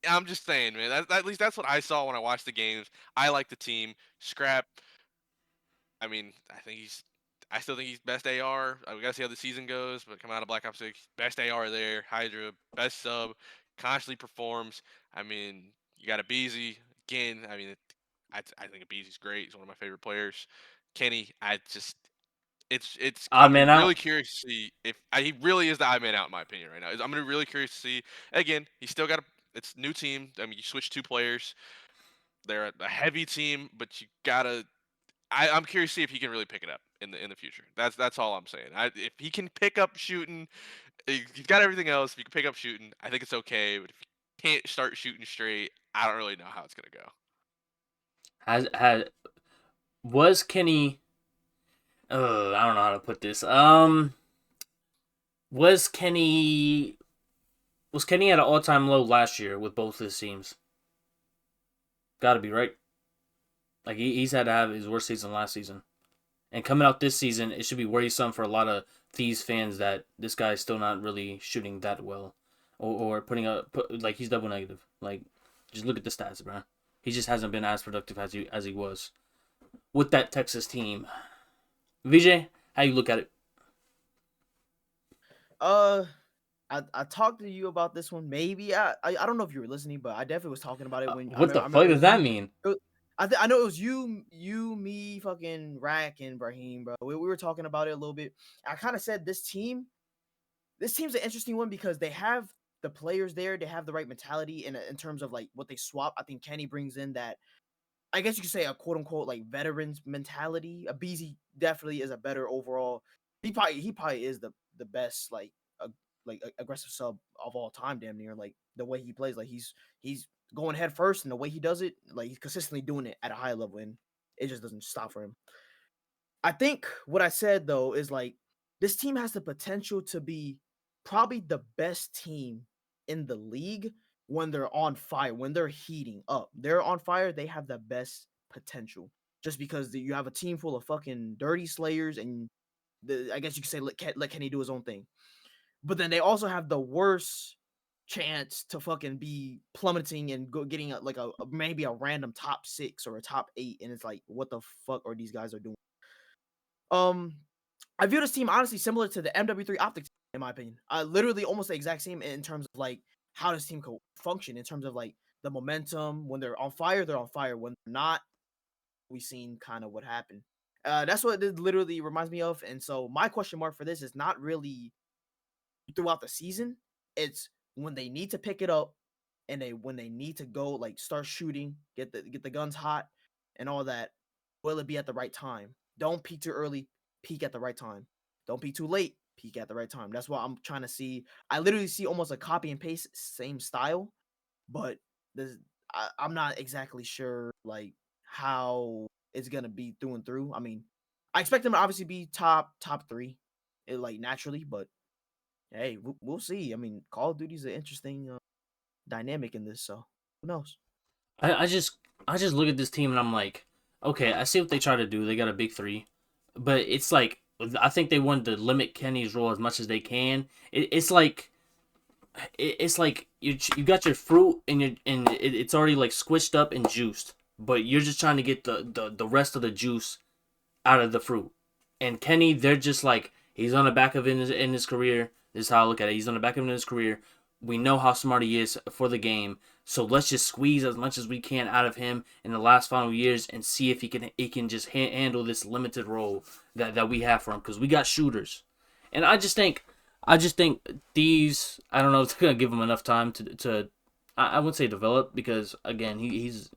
I'm just saying, man. At least that's what I saw when I watched the games. I like the team. Scrap. I mean, I still think he's best AR. We gotta see how the season goes, but coming out of Black Ops 6, best AR there. Hydra, best sub, constantly performs. I mean, you got a Beezy again. I mean, I think Beezy's great. He's one of my favorite players. Kenny, Odd I'm man really out. curious to see if he really is the odd man out in my opinion right now. I'm gonna be really curious to see. Again, he's still got it's new team. I mean, you switch 2 players. They're a heavy team, but you gotta I'm curious to see if he can really pick it up in the future. That's all I'm saying. If he can pick up shooting, he's got everything else. If he can pick up shooting, I think it's okay. But if he can't start shooting straight, I don't really know how it's gonna go. Has was Kenny? I don't know how to put this. Was Kenny was Kenny at an all time low last year with both his teams? Got to be right. Like he's had to have his worst season last season, and coming out this season, it should be worrisome for a lot of these fans that this guy is still not really shooting that well, or like he's double negative. Like, just look at the stats, bro. He just hasn't been as productive as he was with that Texas team. VJ, how you look at it? Uh, I talked to you about this one. Maybe I don't know if you were listening, but I definitely was talking about it when What the I fuck remember it does was that you. mean? I know it was you, me, fucking Rack, and Brahim, bro. We were talking about it a little bit. I kind of said this team's an interesting one because they have the players there. They have the right mentality in terms of like what they swap. I think Kenny brings in that. I guess you could say a quote unquote like veterans mentality. A BZ definitely is a better overall. He probably is the best aggressive sub of all time, damn near. Like the way he plays, like he's going head first, and the way he does it, like he's consistently doing it at a high level, and it just doesn't stop for him. I think what I said though is like this team has the potential to be probably the best team in the league when they're on fire, when they're heating up. They're on fire, they have the best potential. Just because you have a team full of fucking dirty slayers and I guess you could say let Kenny do his own thing. But then they also have the worst chance to fucking be plummeting and getting maybe a random top 6 or a top 8, and it's like what the fuck are these guys are doing? Um, I view this team honestly similar to the MW3 Optics, in my opinion. Literally almost the exact same in terms of like how this team could function in terms of like the momentum. When they're on fire, they're on fire. When they're not, we've seen kind of what happened. That's what it literally reminds me of. And so my question mark for this is not really throughout the season. It's when they need to pick it up and when they need to go like start shooting, get the guns hot and all that. Will it be at the right time? Don't peak too early, peak at the right time. Don't peak too late, peak at the right time. That's what I'm trying to see. I literally see almost a copy and paste same style, but I'm not exactly sure like how it's gonna be through and through. I mean, I expect them to obviously be top 3, like naturally, but hey, we'll see. I mean, Call of Duty is an interesting dynamic in this, so who knows? I, I just I just look at this team and I'm like, okay, I see what they try to do. They got a big three, but it's like I think they wanted to limit Kenny's role as much as they can. It's like you got your fruit and it's already like squished up and juiced, but you're just trying to get the rest of the juice out of the fruit. And Kenny, they're just like he's on the back of in his career. This is how I look at it. He's on the back of in his career. We know how smart he is for the game, so let's just squeeze as much as we can out of him in the last final years and see if he can just handle this limited role that we have for him because we got shooters, and I just think these I don't know if they're gonna give him enough time to I wouldn't say develop because again he's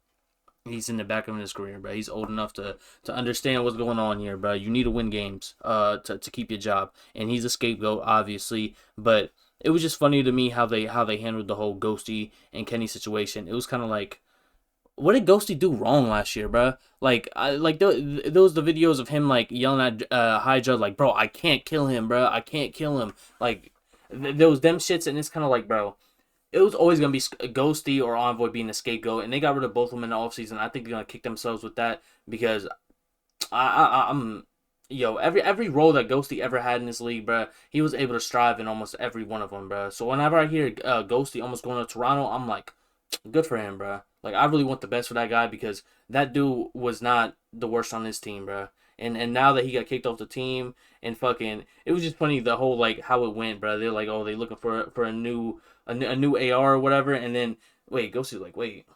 in the back of his career, bro. He's old enough to understand what's going on here, bro. You need to win games, to keep your job, and he's a scapegoat, obviously. But it was just funny to me how they handled the whole Ghosty and Kenny situation. It was kind of like, what did Ghosty do wrong last year, bro? Like, those the videos of him like yelling at Hydra, like, bro, I can't kill him, bro. I can't kill him. Like, those them shits, and it's kind of like, bro, it was always gonna be Ghosty or Envoy being the scapegoat, and they got rid of both of them in the offseason. I think they're gonna kick themselves with that because I'm every role that Ghosty ever had in this league, bro, he was able to strive in almost every one of them, bro. So whenever I hear Ghosty almost going to Toronto, I'm like, good for him, bro. Like I really want the best for that guy because that dude was not the worst on this team, bro. And now that he got kicked off the team and fucking, it was just funny the whole like how it went, bro. They're like, oh, they looking for a new AR or whatever, and then wait, Ghosty's like, wait,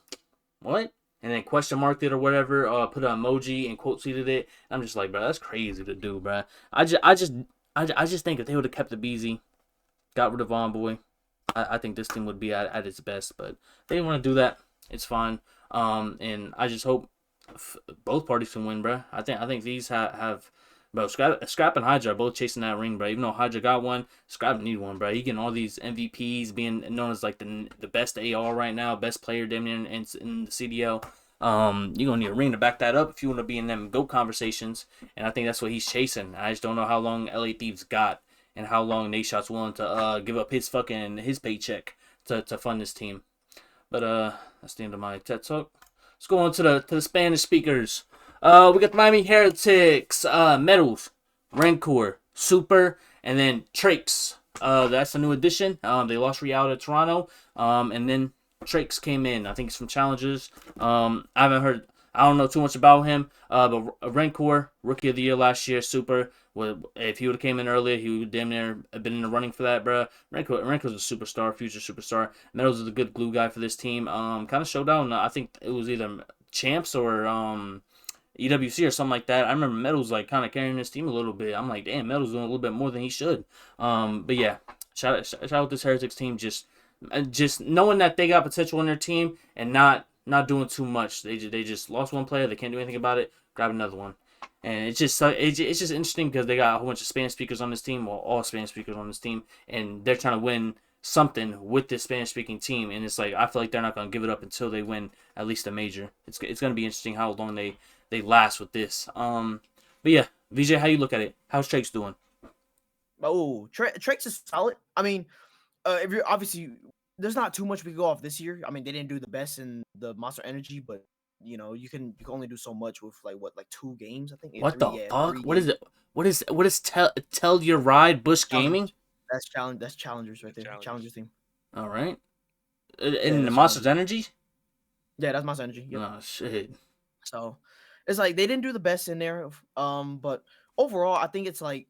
what? And then question marked it or whatever, put an emoji and quote tweeted it. I'm just like, bro, that's crazy to do, bro. I just think if they would have kept the BZ, got rid of Envoy, I think this team would be at its best. But they didn't want to do that. It's fine. And I just hope both parties can win, bro. I think these have bro, Scrap and Hydra are both chasing that ring, bro. Even though Hydra got one, Scrap need one, bro. He getting all these MVPs, being known as like the best AR right now, best player damn near in the CDL. You're gonna need a ring to back that up if you want to be in them GOAT conversations. And I think that's what he's chasing. I just don't know how long LA Thieves got and how long Nadeshot's willing to give up his paycheck to fund this team. But that's the end of my TED talk. Let's go on to the Spanish speakers. We got the Miami Heretics, Medals, Rancor, Super, And then Trakes, that's a new addition. They lost Real to Toronto, and then Trakes came in. I think he's from Challengers. I haven't heard. I don't know too much about him. But Rancor, rookie of the year last year, super. Well, if he would have came in earlier, he would damn near have been in the running for that, bro. Rancor's a superstar, future superstar. Meadows is a good glue guy for this team. Kind of showdown. I think it was either champs or EWC or something like that. I remember Meadows like kind of carrying his team a little bit. I'm like, damn, Meadows doing a little bit more than he should. But yeah, shout out this Heretics team. Just knowing that they got potential in their team and not doing too much. They just lost one player. They can't do anything about it. Grab another one. And it's just interesting because they got a whole bunch of Spanish speakers on this team, well, all Spanish speakers on this team, and they're trying to win something with this Spanish speaking team. And it's like I feel like they're not gonna give it up until they win at least a major. It's gonna be interesting how long they last with this. But yeah, VJ, how you look at it? How's Trake's doing? Oh, Trax is solid. I mean, if you're obviously there's not too much we can go off this year. I mean, they didn't do the best in the Monster Energy, but you can only do so much with like 2 games. I think What three, the yeah, fuck? three What is games. it? What is tell your ride Bush Gaming? Challengers. That's challenge. That's challengers right The there. challenges. Challengers team. All right, Yeah, in the that's Monsters challengers. Energy. Yeah, that's Monster Energy. Yep. Oh shit. So it's like they didn't do the best in there. But overall, I think it's like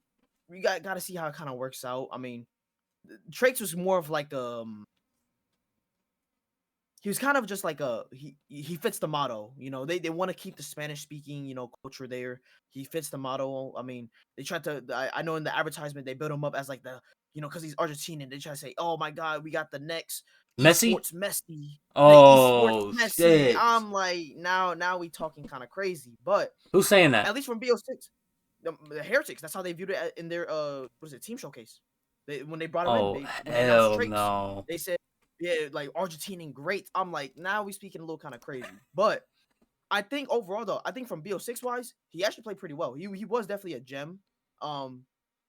we got to see how it kind of works out. I mean, Trax was more of like he was kind of just like he fits the motto. They want to keep the Spanish speaking culture there. He fits the motto. I mean, they tried to. I know in the advertisement they built him up as like the because he's Argentinian. They try to say, "Oh my God, we got the next Messi. esports Messi." The esports Oh Messi. shit. I'm like now we talking kind of crazy, but Who's saying that? at least from BO6, the Heretics. That's how they viewed it in their what is it team showcase. When they brought him in, Oh when they announced hell Trace, no. they said yeah, like Argentinian great. I'm like, now we speaking a little kind of crazy. But I think overall though, I think from BO6 wise, he actually played pretty well. He was definitely a gem. Um,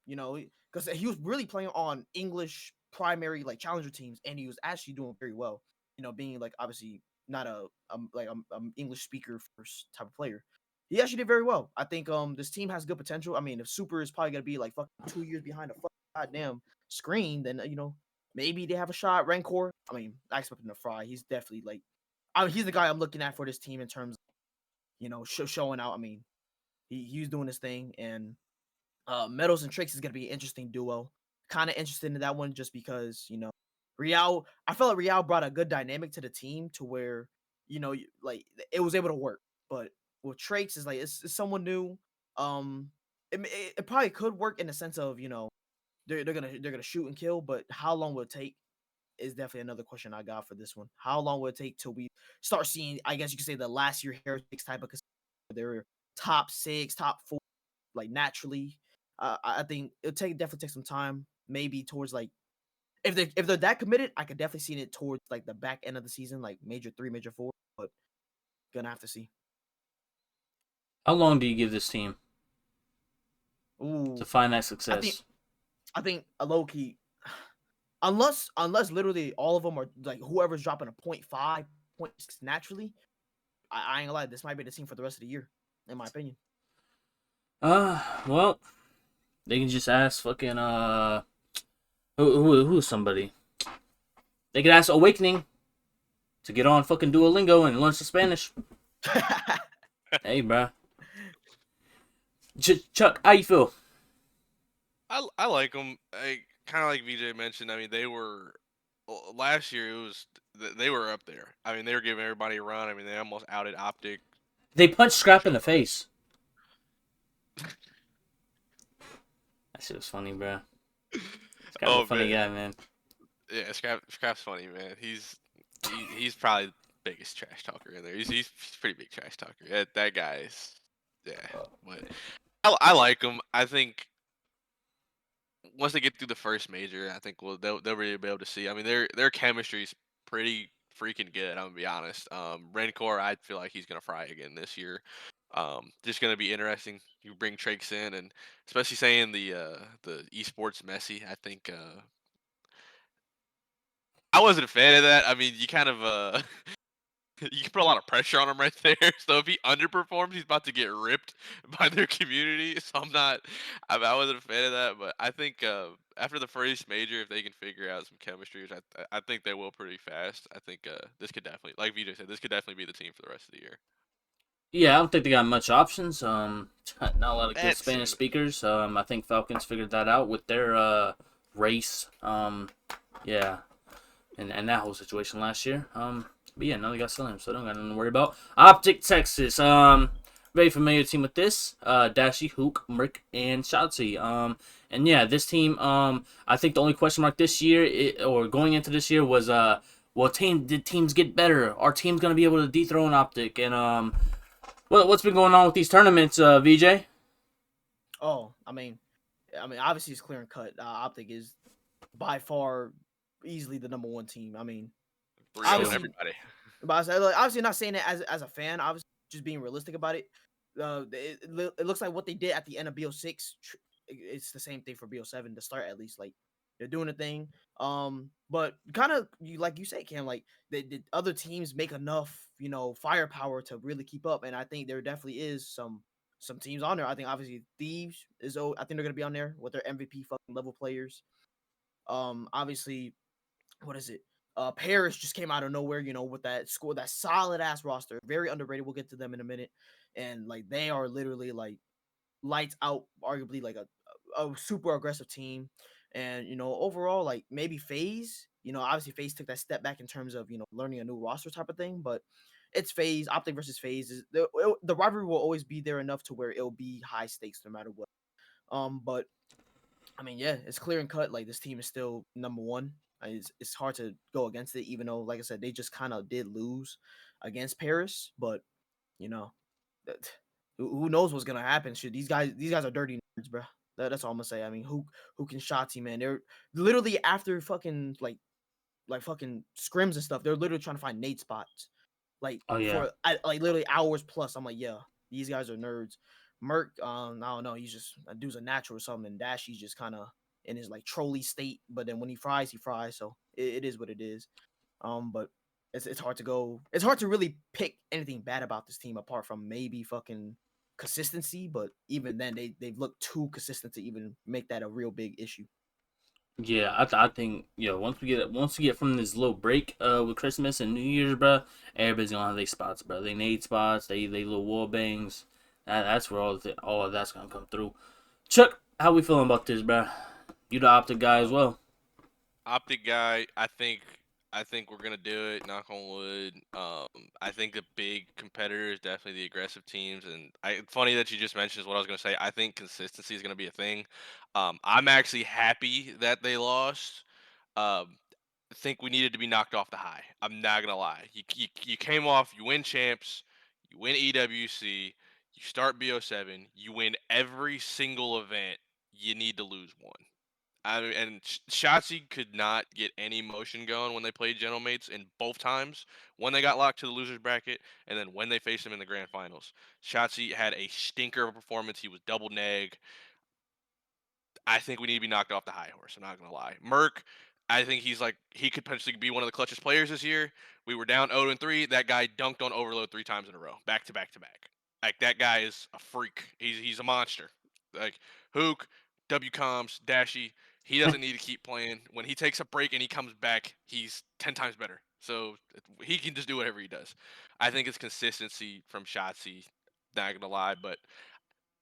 because he was really playing on English primary like challenger teams, and he was actually doing very well. Being like obviously not a English speaker first type of player. He actually did very well. I think this team has good potential. I mean, if Super is probably gonna be like fucking 2 years behind the goddamn screen, then maybe they have a shot. Rancor, I mean, I expect him to fry. He's definitely like, he's the guy I'm looking at for this team in terms of, showing out. I mean, he's doing his thing, and Metals and Tricks is gonna be an interesting duo. Kind of interested in that one just because Real. I felt like Real brought a good dynamic to the team to where like it was able to work. But with Tricks is like it's someone new. Um, it probably could work in the sense of they're gonna shoot and kill, but how long will it take is definitely another question I got for this one. How long will it take till we start seeing? I guess you could say the last year Heretics type of they're top 6, top 4, like naturally. I think definitely take some time. Maybe towards like if they're that committed, I could definitely see it towards like the back end of the season, like major 3, major 4. But gonna have to see. How long do you give this team to Ooh, find that I think success? I think a low key, unless literally all of them are like whoever's dropping a point 0.5, point 0.6 naturally. I ain't gonna lie, this might be the team for the rest of the year, in my opinion. Well, they can just ask fucking who's somebody. They could ask Awakening to get on fucking Duolingo and learn some Spanish. Hey, bro. Chuck, how you feel? I like them. I kind of like VJ mentioned. I mean, last year. They were up there. I mean, they were giving everybody a run. I mean, they almost outed Optic. They punched Scrap in Show. the face. That shit was funny, bro. Scrap's a Oh funny man, guy, man. yeah, Scrap's funny, man. He's probably the biggest trash talker in there. He's pretty big trash talker. That guy is, yeah. But I like him. I think once they get through the first major, I think they'll really be able to see. I mean, their chemistry's pretty freaking good. I'm gonna be honest. Rancor, I feel like he's gonna fry again this year. Just gonna be interesting. You bring Trakes in, and especially saying the esports Messi. I think I wasn't a fan of that. I mean, you kind of You can put a lot of pressure on him right there. So if he underperforms, he's about to get ripped by their community. So I wasn't a fan of that. But I think after the first major, if they can figure out some chemistry, which I think they will pretty fast, I think this could definitely, like VJ said, this could definitely be the team for the rest of the year. Yeah, I don't think they got much options. Not a lot of good That Spanish too. speakers. I think Falcons figured that out with their race. Yeah, and that whole situation last year. But yeah, now they got Slim, so I don't got nothing to worry about. Optic Texas. Very familiar team with this. Dashi, Hook, Merc, and Shotzi. And yeah, this team. I think the only question mark this year, or going into this year, was well, did teams get better? Are teams gonna be able to dethrone Optic? And what's been going on with these tournaments, VJ? Oh, obviously it's clear and cut. Optic is by far easily the number one team. 3-0 on Obviously, everybody. but I said, like, obviously not saying it as a fan. Obviously, just being realistic about it. It looks like what they did at the end of BO6. It's the same thing for BO7 to start at least. Like they're doing a thing. But kind of like you say, Cam. Like the other teams make enough, firepower to really keep up. And I think there definitely is some teams on there. I think obviously Thieves is. I think they're gonna be on there with their MVP fucking level players. Obviously, what is it? Paris just came out of nowhere, with that score, that solid ass roster, very underrated. We'll get to them in a minute, and like they are literally like lights out, arguably like a super aggressive team, and overall like maybe Phase, obviously Phase took that step back in terms of learning a new roster type of thing, but it's Phase Optic versus Phase is the rivalry will always be there enough to where it'll be high stakes no matter what. But yeah, it's clear and cut. Like this team is still number one. It's hard to go against it, even though, like I said, they just kind of did lose against Paris. But you know, that, who knows what's gonna happen? Shit, these guys are dirty nerds, bro. That's all I'm gonna say. Who can Shotzi, man? They're literally after fucking like fucking scrims and stuff. They're literally trying to find nade spots, like Oh yeah. for like literally hours plus. I'm like, yeah, these guys are nerds. Merc, I don't know, he's just a dude's a natural or something. And Dashy's just kind of in his like trolley state, but then when he fries, he fries. So it is what it is. But it's hard to go. It's hard to really pick anything bad about this team apart from maybe fucking consistency. But even then, they've looked too consistent to even make that a real big issue. Yeah, I think once we get from this little break with Christmas and New Year's, bro, everybody's gonna have their spots, bro. They need spots. They little wall bangs. That's where all of that's gonna come through. Chuck, how we feeling about this, bro? You the optic guy as Um, well. Optic guy, I think we're gonna do it. Knock on wood. I think the big competitor is definitely the aggressive teams, and funny that you just mentioned is what I was gonna say. I think consistency is gonna be a thing. I'm actually happy that they lost. I think we needed to be knocked off the high. I'm not gonna lie. You came off. You win champs. You win EWC. You start BO7. You win every single event. You need to lose one. I mean, and Shotzi could not get any motion going when they played General Mates in both times. When they got locked to the losers bracket, and then when they faced him in the grand finals. Shotzi had a stinker of a performance. He was double neg. I think we need to be knocked off the high horse. I'm not gonna lie. Merc, I think he could potentially be one of the clutchest players this year. We were down 0-3. That guy dunked on overload 3 times in a row, back to back to back. Like that guy is a freak. He's a monster. Like Hook, WCOMMS, Dashy. He doesn't need to keep playing. When he takes a break and he comes back, he's 10 times better. So he can just do whatever he does. I think it's consistency from Shotzi. Not gonna lie, but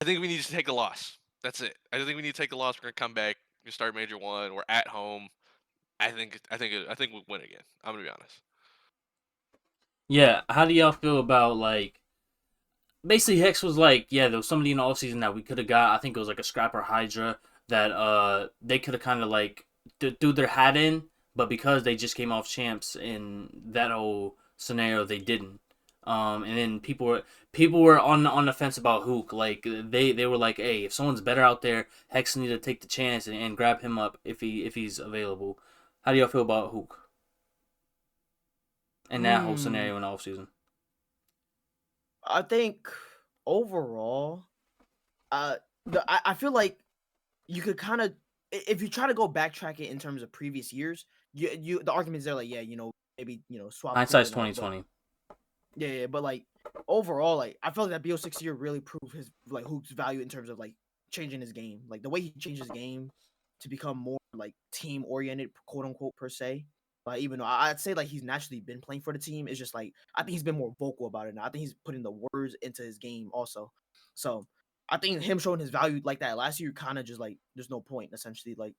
I think we need to take a loss. That's it. I think we need to take the loss. We're gonna come back. We start Major One. We're at home. I think we'll win again. I'm gonna be honest. Yeah, how do y'all feel about like basically Hex was like, yeah, there was somebody in the off season that we could have got. I think it was like a Scrapper Hydra that they could have kind of like threw their hat in, but because they just came off champs in that whole scenario, they didn't. And then people were on the fence about Hook. Like they were like, hey, if someone's better out there, Hex need to take the chance and grab him up if he's available. How do y'all feel about Hook and that whole Hmm. scenario in the off season? I think overall, uh, I feel like you could kind of, if you try to go backtrack it in terms of previous years, the arguments there like, yeah, maybe swap Hook Hindsight's and all, but 2020. Yeah, but like overall, like I felt like that BO6 year really proved his like Hoop's value in terms of like changing his game, like the way he changed his game to become more like team oriented, quote unquote per se. Like even though I'd say like he's naturally been playing for the team, it's just like I think he's been more vocal about it now. I think he's putting the words into his game also. So I think him showing his value like that last year kind of just like there's no point essentially. Like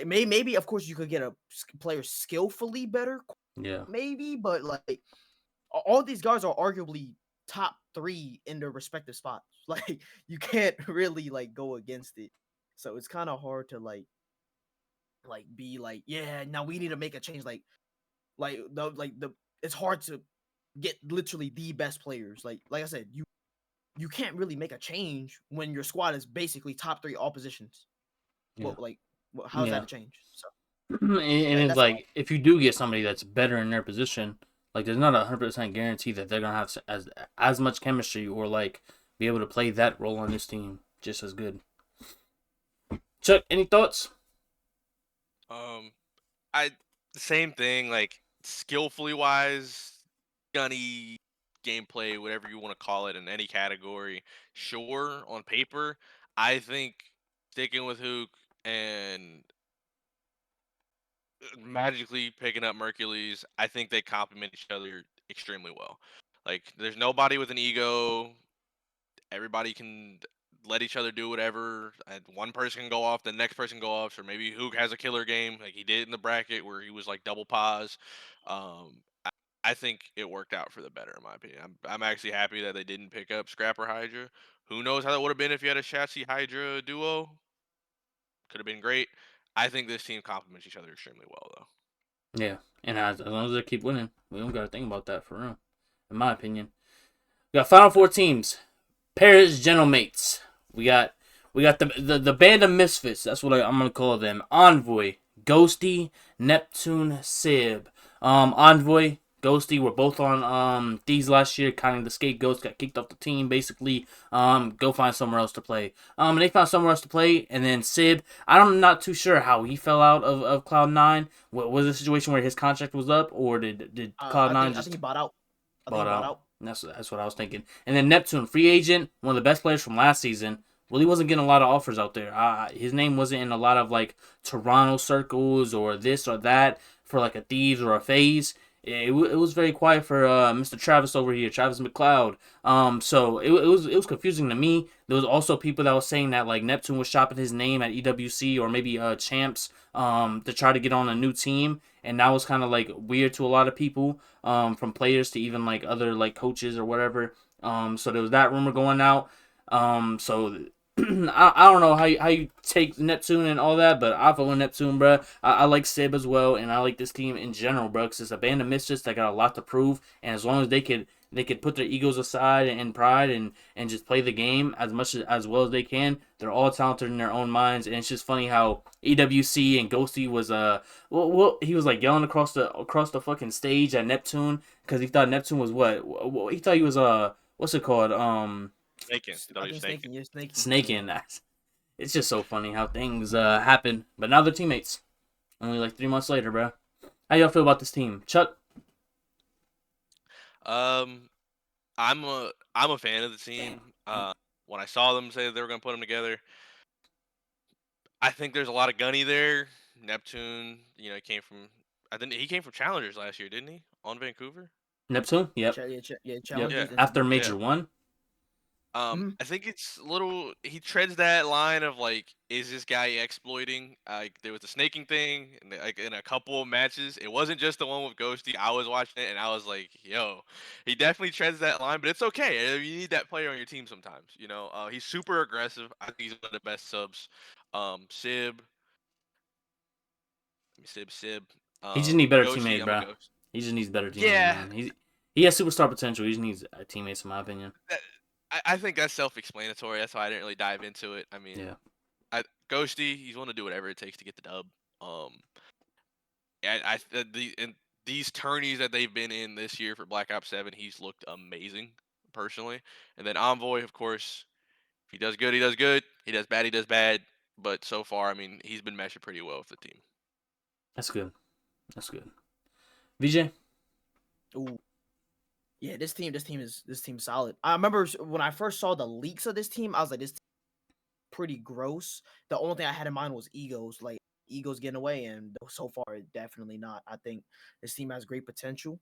maybe of course you could get a player skillfully better, Yeah. maybe, but like all these guys are arguably top 3 in their respective spots. Like you can't really like go against it. So it's kind of hard to like be like, yeah, now we need to make a change. Like the it's hard to get literally the best players. Like I said, you can't really make a change when your squad is basically top 3 all positions. Yeah. How's that Yeah. a change? So And it's that's all. like if you do get somebody that's better in their position, like there's not 100% guarantee that they're gonna have as much chemistry or like be able to play that role on this team just as good. Chuck, any thoughts? Um, I same thing. Like skillfully wise, gunny gameplay, whatever you want to call it, in any category. Sure, on paper, I think sticking with Hook and magically picking up Mercules, I think they complement each other extremely well. Like, there's nobody with an ego. Everybody can let each other do whatever. And one person can go off, the next person go off. Or maybe Hook has a killer game, like he did in the bracket where he was like double pause. I think it worked out for the better, in my opinion. I'm actually happy that they didn't pick up Scrapper Hydra. Who knows how that would have been if you had a Chassis Hydra duo? Could have been great. I think this team complements each other extremely well, though. Yeah, and as long as they keep winning, we don't gotta think about that for real, in my opinion. We got Final Four teams. Paris General Mates. We got the band of misfits. That's what I'm gonna call them. Envoy, Ghosty, Neptune, Sib. Envoy, Ghosty were both on these last year. Kind of the scapegoats, got kicked off the team. Basically, go find somewhere else to play. And they found somewhere else to play. And then Sib, I'm not too sure how he fell out of Cloud9. What was the situation where his contract was up, or did Cloud9 I think he just bought out. I think he bought bought out? out. That's what I was thinking. And then Neptune, free agent, one of the best players from last season. Well, he wasn't getting a lot of offers out there. His name wasn't in a lot of like Toronto circles or this or that for like a Thieves or a Phase. It was very quiet for Mr. Travis over here, Travis McLeod. So it was confusing to me. There was also people that was saying that like Neptune was shopping his name at EWC or maybe Champs to try to get on a new team, and that was kind of like weird to a lot of people, from players to even like other like coaches or whatever. So there was that rumor going out. So I don't know how you take Neptune and all that, but I follow Neptune, bro. I like Sib as well, and I like this team in general, bro. Because it's a band of misfits that got a lot to prove, and as long as they could put their egos aside and pride and just play the game as well as they can. They're all talented in their own minds, and it's just funny how EWC and Ghosty was he was like yelling across the fucking stage at Neptune because he thought Neptune was what he thought he was what's it called Snaking. He thought I he was think snaking. snaking. You're snaking. Yeah. snaking. It's just so funny how things happen, but now they're teammates. Only like 3 months later, bro. How y'all feel about this team, Chuck? Um, I'm a fan of the team. When I saw them say that they were gonna put them together, I think there's a lot of gunny there. Neptune, he came from. I think he came from Challengers last year, didn't he? On Vancouver. Neptune? Yep. Yeah, Yep. Yeah, challengers into After Vancouver. yeah. Major One. Mhm. I think it's a little. He treads that line of like, is this guy exploiting? Like there was the snaking thing, and like in a couple of matches, it wasn't just the one with Ghosty. I was watching it, and I was like, yo, he definitely treads that line, but it's okay. You need that player on your team sometimes. He's super aggressive. I think he's one of the best subs. Sib, Sib. He just needs better Ghosty. teammates, I'm a bro. ghost. He just needs better teammates, Yeah, man. He has superstar potential. He just needs teammates, in my opinion. that, I think that's self-explanatory. That's why I didn't really dive into it. I mean, Yeah, Ghosty, he's willing to do whatever it takes to get the dub. Um, and these tourneys that they've been in this year for Black Ops 7, he's looked amazing, personally. And then Envoy, of course, if he does good, he does good. He does bad, he does bad. But so far, I mean, he's been meshing pretty well with the team. that's good. That's good. VJ. Ooh. Yeah, this team is solid. I remember when I first saw the leaks of this team, I was like, this team pretty gross. The only thing I had in mind was egos, like egos getting away, and so far, definitely not. I think this team has great potential.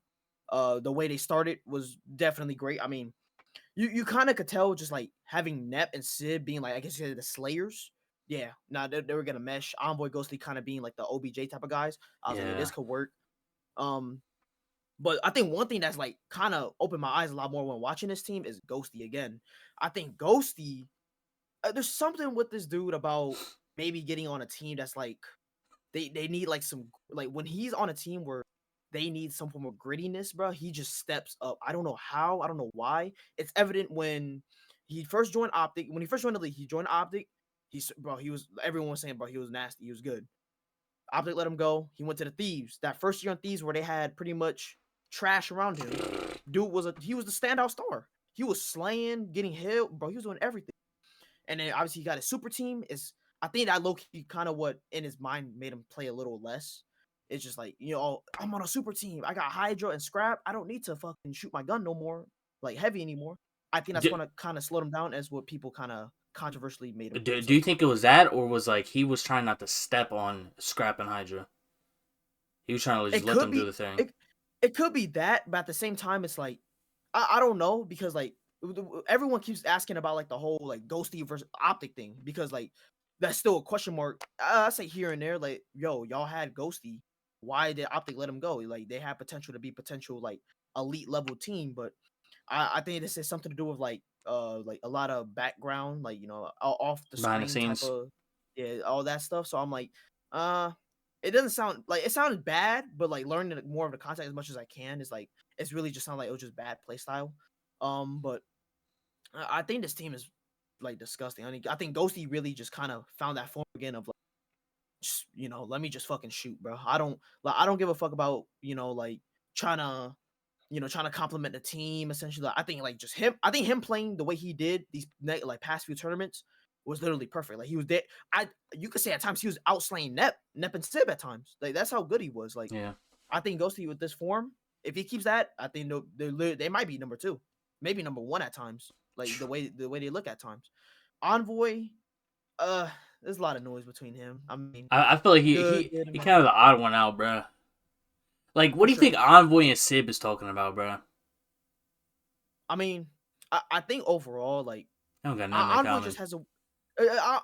The way they started was definitely great. I mean, you kind of could tell just like having Nep and Sid being like, I guess you say the Slayers. Yeah, nah, they were gonna mesh. Envoy Ghostly kind of being like the OBJ type of guys. I was like, yeah, Yeah. this could work. Um, but I think one thing that's like kind of opened my eyes a lot more when watching this team is Ghosty again. I think Ghosty, there's something with this dude about maybe getting on a team that's like they need like some like when he's on a team where they need some form of grittiness, bro. He just steps up. I don't know how. I don't know why. It's evident when he first joined Optic. When he first joined the league, he joined Optic. He was everyone was saying, bro, he was nasty. He was good. Optic let him go. He went to the Thieves. That first year on Thieves where they had pretty much trash around him. Dude he was the standout star. He was slaying, getting hit, bro. He was doing everything. And then obviously he got a super team. Is I think that low key kind of what in his mind made him play a little less. It's just like, I'm on a super team. I got Hydra and Scrap. I don't need to fucking shoot my gun no more, like heavy anymore. I think that's Do, gonna kind of slow him down as what people kind of controversially made him do say. you think it was that, or was like he was trying not to step on Scrap and Hydra? He was trying to just It let could them do be the thing. it could be that, but at the same time, it's like I don't know because like everyone keeps asking about like the whole like Ghosty versus Optic thing because like that's still a question mark. I say here and there, like y'all had Ghosty, why did Optic let him go? Like they had potential to be potential like elite level team, but I think this is something to do with like a lot of background, like off the Behind the screen type scenes. of all that stuff. So I'm like, uh it doesn't sound like it sounded bad, but like learning more of the content as much as I can is like it's really just sound like it was just bad play style. But I think this team is like disgusting. I mean, I think Ghosty really just kind of found that form again of like, just, let me just fucking shoot, bro. I don't give a fuck about like trying to trying to compliment the team. Essentially, I think like just him. I think him playing the way he did these like past few tournaments was literally perfect. Like he was there. You could say at times he was outslaying Nep and Sib at times. Like that's how good he was. Like Yeah. I think Ghosty with this form, if he keeps that, I think they might be number two, maybe number one at times. Like the way they look at times. Envoy, uh, there's a lot of noise between him. I mean, I feel like he good, he good, he kind of the odd one out, bro. Like, what for do you think sure. Envoy and Sib is talking about, bro? I mean, I think overall, like They don't got nothing in Envoy common. just has a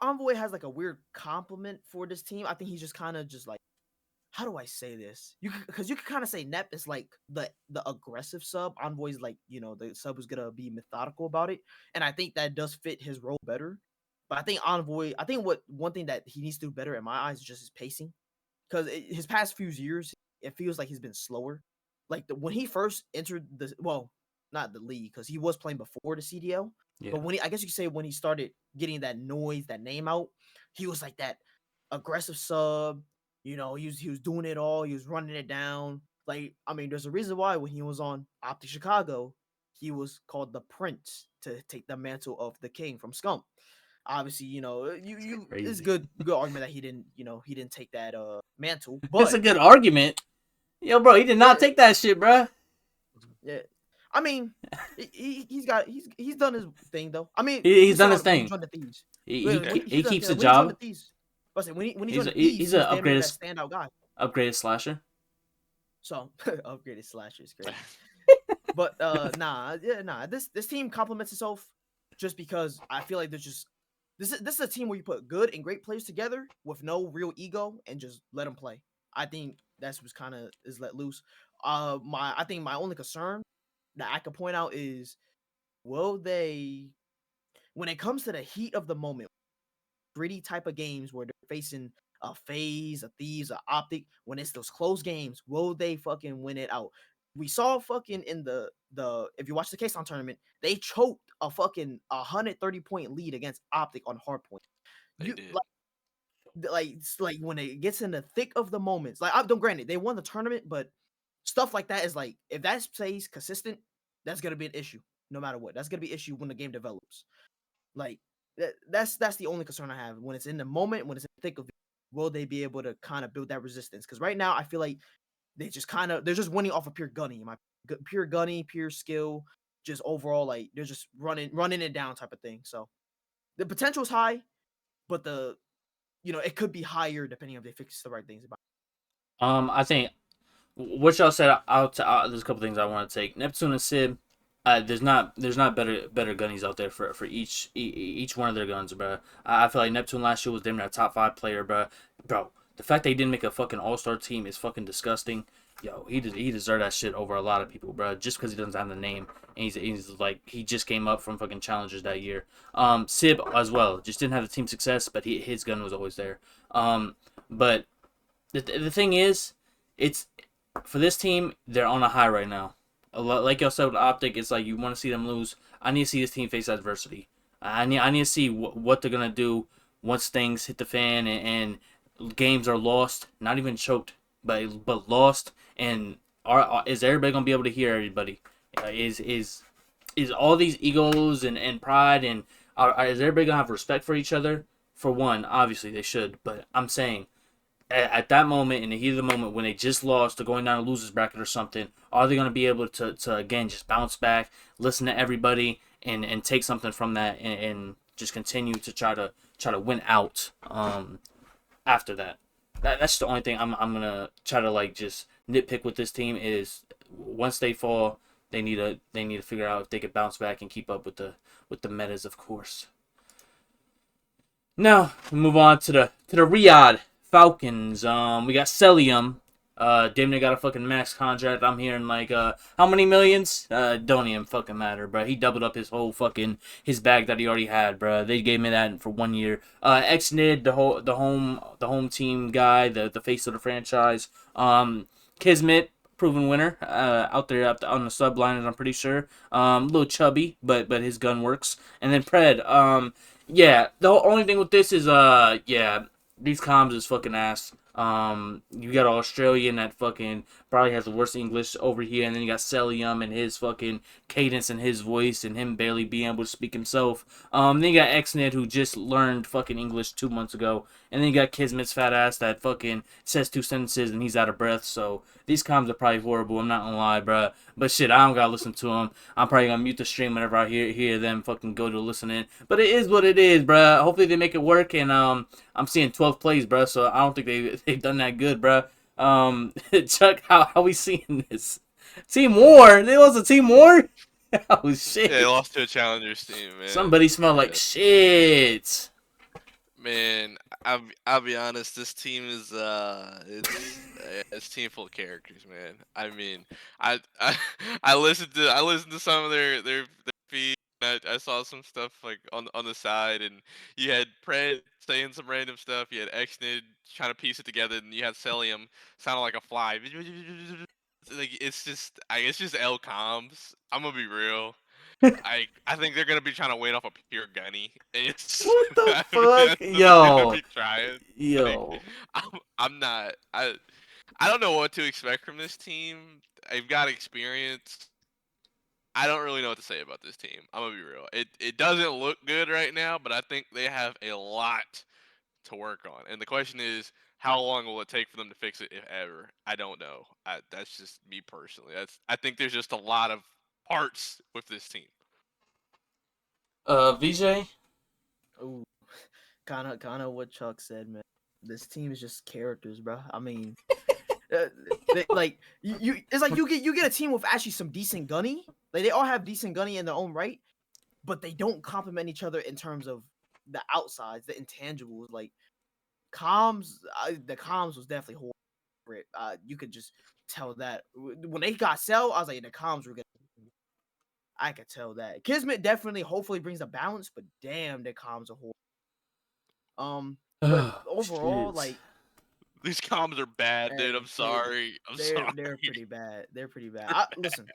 Envoy has like a weird compliment for this team. I think he's just kind of just like, how do I say this? Because you could kind of say Nep is like the aggressive sub. Envoy's like the sub is gonna be methodical about it, and I think that does fit his role better. But I think Envoy, I think what one thing that he needs to do better in my eyes is just his pacing, because his past few years it feels like he's been slower. Like when he first entered not the league because he was playing before the CDL, Yeah. but I guess you could say when he started getting that noise, that name out, he was like that aggressive sub. He was doing it all. He was running it down. Like I mean, there's a reason why when he was on Optic Chicago, he was called the Prince to take the mantle of the King from Scump. Obviously, it's Crazy. good argument that he didn't take that mantle, It's a but good argument. Yo, bro, he did not yeah, take that shit, bro. yeah. I mean, he's done his thing though. I mean, He's we say done his when he thing. joined the Thieves. He When he keeps the when he joined the job. Thieves, when he He's joined the Thieves, he's he was a damn near that upgraded standout guy. slasher. So upgraded slasher is crazy. But nah. This team complements itself just because I feel like there's just this is a team where you put good and great players together with no real ego and just let them play. I think that's what's kind of is let loose. I think my only concern that I could point out is will they when it comes to the heat of the moment, gritty type of games where they're facing a phase, a thieves, a optic, when it's those close games, will they fucking win it out? We saw fucking in the if you watch the K-Star tournament, they choked a fucking 130-point lead against Optic on hardpoint. They You did. like when it gets in the thick of the moments, like I don't granted they won the tournament, but stuff like that is like if that stays consistent, that's gonna be an issue no matter what. That's gonna be an issue when the game develops. Like that's the only concern I have when it's in the moment, when it's in the thick of it. Will they be able to kind of build that resistance? Because right now I feel like they're just winning off of pure gunning. In my pure gunny, pure skill, just overall like they're just running it down type of thing. So the potential is high, but it could be higher depending if they fix the right things about. I think what y'all said. There's a couple things I want to take. Neptune and Sib. There's not better gunnies out there for each one of their guns, bro. I feel like Neptune last year was damn near a top 5 player, bro. Bro, the fact they didn't make a fucking all-star team is fucking disgusting. Yo, he deserved that shit over a lot of people, bro. Just because he doesn't have the name, and he's like he just came up from fucking challengers that year. Sib as well, just didn't have the team success, but his gun was always there. But the thing is, it's for this team, they're on a high right now. Like y'all said with Optic, it's like you want to see them lose. I need to see this team face adversity. I need to see what they're gonna do once things hit the fan and games are lost, not even choked, but lost. And is everybody gonna be able to hear everybody? Is all these egos and pride and is everybody gonna have respect for each other? For one, obviously they should, but I'm saying at that moment, in the heat of the moment, when they just lost or going down a losers bracket or something, are they going to be able to again just bounce back, listen to everybody, and take something from that, and just continue to try to win out after that? That's the only thing I'm gonna try to like just nitpick with this team is once they fall, they need to figure out if they could bounce back and keep up with the metas, of course. Now we move on to the Riyadh Falcons. We got Celium. Damn near got a fucking max contract. I'm hearing like how many millions? Don't even fucking matter, bro. He doubled up his whole fucking his bag that he already had, bro. They gave me that for 1 year. Xnid, the home team guy, the face of the franchise. Kismet, proven winner, out there on the subliners, I'm pretty sure. A little chubby, but his gun works. And then Pred, yeah, the only thing with this is yeah, these comms is fucking ass. You got an Australian that fucking probably has the worst English over here, and then you got Celium and his fucking cadence and his voice and him barely being able to speak himself. Then you got Xnet who just learned fucking English 2 months ago, and then you got Kismet's fat ass that fucking says 2 sentences and he's out of breath. So these comms are probably horrible. I'm not gonna lie, bruh. But shit, I don't gotta listen to them. I'm probably gonna mute the stream whenever I hear them fucking go to listening. But it is what it is, bruh. Hopefully they make it work. And I'm seeing 12 plays, bruh. So I don't think they've done that good, bruh. Chuck, how we seeing this? Team War? They lost a Team War? Oh shit! Yeah, they lost to a challengers team, man. Somebody smell like shit. Man, I'll be honest. This team is it's a team full of characters, man. I mean, I I listened to some of their feed. I saw some stuff like on the side, and you had Pred saying some random stuff. You had Xnid trying to piece it together, and you had Celium sounding like a fly. Like it's just L comms. I'm gonna be real. I think they're gonna be trying to wait off a pure gunny. It's What the I mean, fuck, that's what they're gonna yo, be trying. Like yo? I'm not I don't know what to expect from this team. They've got experience. I don't really know what to say about this team. I'm gonna be real. It doesn't look good right now, but I think they have a lot to work on. And the question is, how long will it take for them to fix it, if ever? I don't know. That's just me personally. I think there's just a lot of parts with this team. VJ. Ooh, kind of what Chuck said, man. This team is just characters, bro. I mean, like it's like you get a team with actually some decent gunny. Like they all have decent gunny in their own right, but they don't complement each other in terms of the outsides, the intangibles. Like comms, the comms was definitely horrible. You could just tell that when they got Cell, I was like, the comms were gonna. I could tell that Kismet definitely, hopefully brings a balance, but damn, the comms are horrible. But Oh, overall, shit. like, These comms are bad, dude. I'm hey, sorry. I'm sorry. they're pretty bad. They're pretty bad. They're Listen,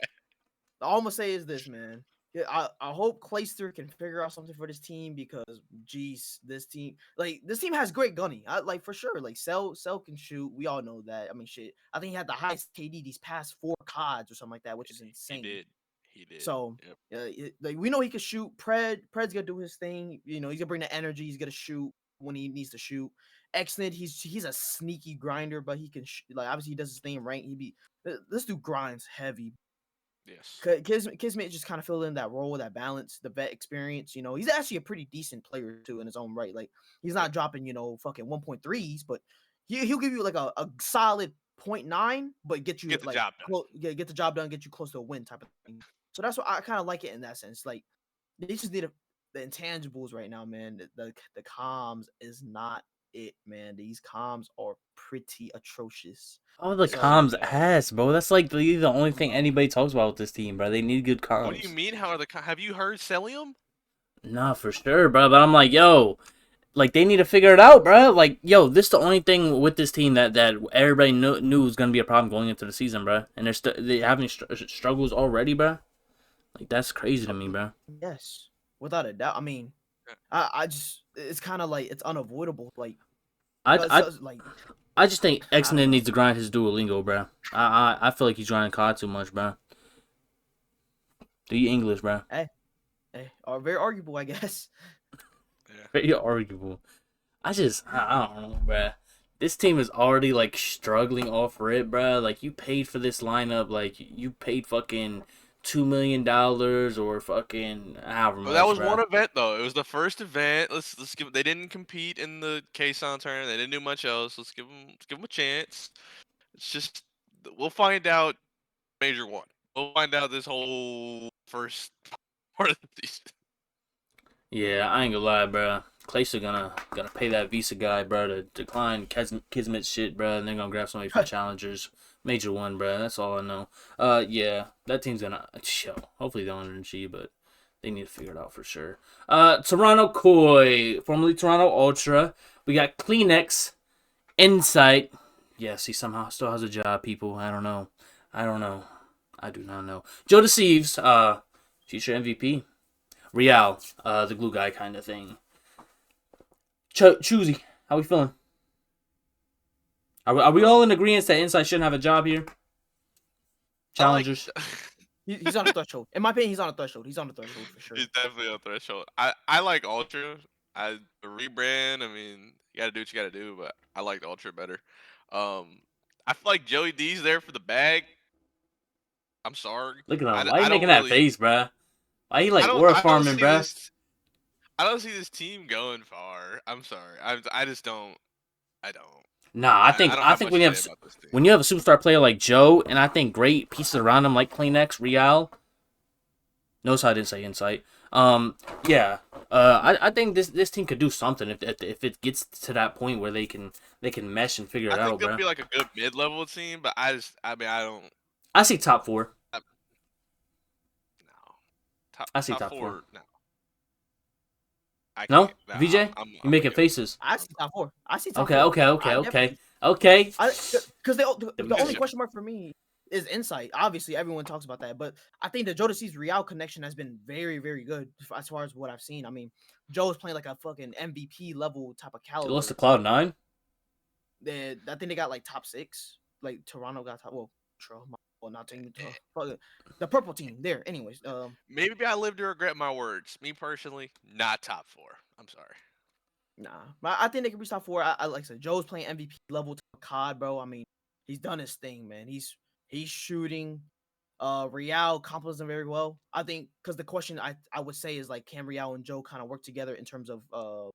all I'm gonna say is this, man. Yeah, I hope Clayster can figure out something for this team because, geez, this team has great gunny. Like for sure. Like Cell can shoot. We all know that. I mean, shit. I think he had the highest KD these past 4 CODs or something like that, which is He insane. did. He did. So, Yep. like we know he can shoot. Pred's gonna do his thing. He's gonna bring the energy. He's gonna shoot when he needs to shoot. Xnid, he's a sneaky grinder, but he can like obviously he does his thing right. This dude grinds heavy. Yes. Kismet just kind of filled in that role, that balance, the vet experience. You know, he's actually a pretty decent player too in his own right. Like he's not dropping, fucking 1.3s, but he'll give you like a solid 0.9, but get you Get the job done. get the job done, get you close to a win type of thing. So that's what I kind of like it in that sense. Like they just need the intangibles right now, man. The comms is not it, man. These comms are pretty atrocious. Oh, the So comms ass, bro. That's like the only thing anybody talks about with this team, bro. They need good What do you comms. mean? How are have you heard Celium? Nah, for sure, bro. But I'm like, yo, like they need to figure it out, bro. Like, yo, this the only thing with this team that everybody knew was gonna be a problem going into the season, bro. And they having struggles already, bro. Like that's crazy to me, bro. yes, without a doubt. I mean, I just it's kind of like it's unavoidable. Like, I, I, like I just think I don't Exonet know. needs to grind his Duolingo, bro. I feel like he's grinding COD too much, bro. Do you English, bro? Are very arguable, I guess. Yeah. Very arguable. I don't know, bro. This team is already like struggling off rip, bro. Like you paid for this lineup, like you paid fucking $2 million or fucking however But that much, was bro. one event though. It was the first event. Let's give. They didn't compete in the Kason tournament. They didn't do much else. Let's give them a chance. It's just we'll find out major one. We'll find out this whole first part of the season. Yeah, I ain't gonna lie, bro. Clayster gonna pay that Visa guy, bro, to decline Kismet shit, bro, and they're gonna grab somebody from Challengers. Major one, bro. That's all I know. Yeah, that team's gonna show. Hopefully they don't RNG, but they need to figure it out for sure. Toronto Koi, formerly Toronto Ultra. We got Kleenex, Insight. Yes, he somehow still has a job, people. I don't know. I do not know. Joe Deceives, future MVP. Real, the glue guy kind of thing. Choosy, how we feeling? Are we all in agreement that Insight shouldn't have a job here? I like. Challengers. He's on a threshold. In my opinion, he's on a threshold. He's on a threshold for sure. He's definitely on threshold. I like Ultra. The rebrand. I mean, you gotta do what you gotta do, but I like Ultra better. I feel like Joey D's there for the bag. I'm sorry. Look at him. I, Why you I don't making that really. face, bruh? Why you I like don't. aura I don't farming, see bruh? this. I don't see this team going far. I'm sorry. I just don't. I don't. Nah, I don't I have think much to say about this team. when you have a superstar player like Joe, and I think great pieces around him like Kleenex, Real. Notice how I didn't say Insight. Yeah. I think this team could do something if it gets to that point where they can mesh and figure I it think out, they'll bruh. be like a good mid-level team, but I mean, I don't. I see top four. No. Top I see top top four. four. No. I No, can't. No, VJ, you I'm making against. faces. I see top four. I see top Okay, four. okay, okay, I okay, definitely. okay. Because the only Sure. question mark for me is Insight. Obviously, everyone talks about that, but I think the Jodeci's Real connection has been very, very good as far as what I've seen. I mean, Joe is playing like a fucking MVP level type of They lost to caliber. Cloud9. I think they got like top 6. Like Toronto got top. Well, not taking the purple team there. Anyways, Maybe I live to regret my words. Me personally, not top four. I'm sorry. nah, but I think they can reach top 4. I like I said, Joe's playing MVP level type of COD, bro. I mean, he's done his thing, man. He's shooting. Real complements him very well. I think because the question I would say is like, can Real and Joe kind of work together in terms of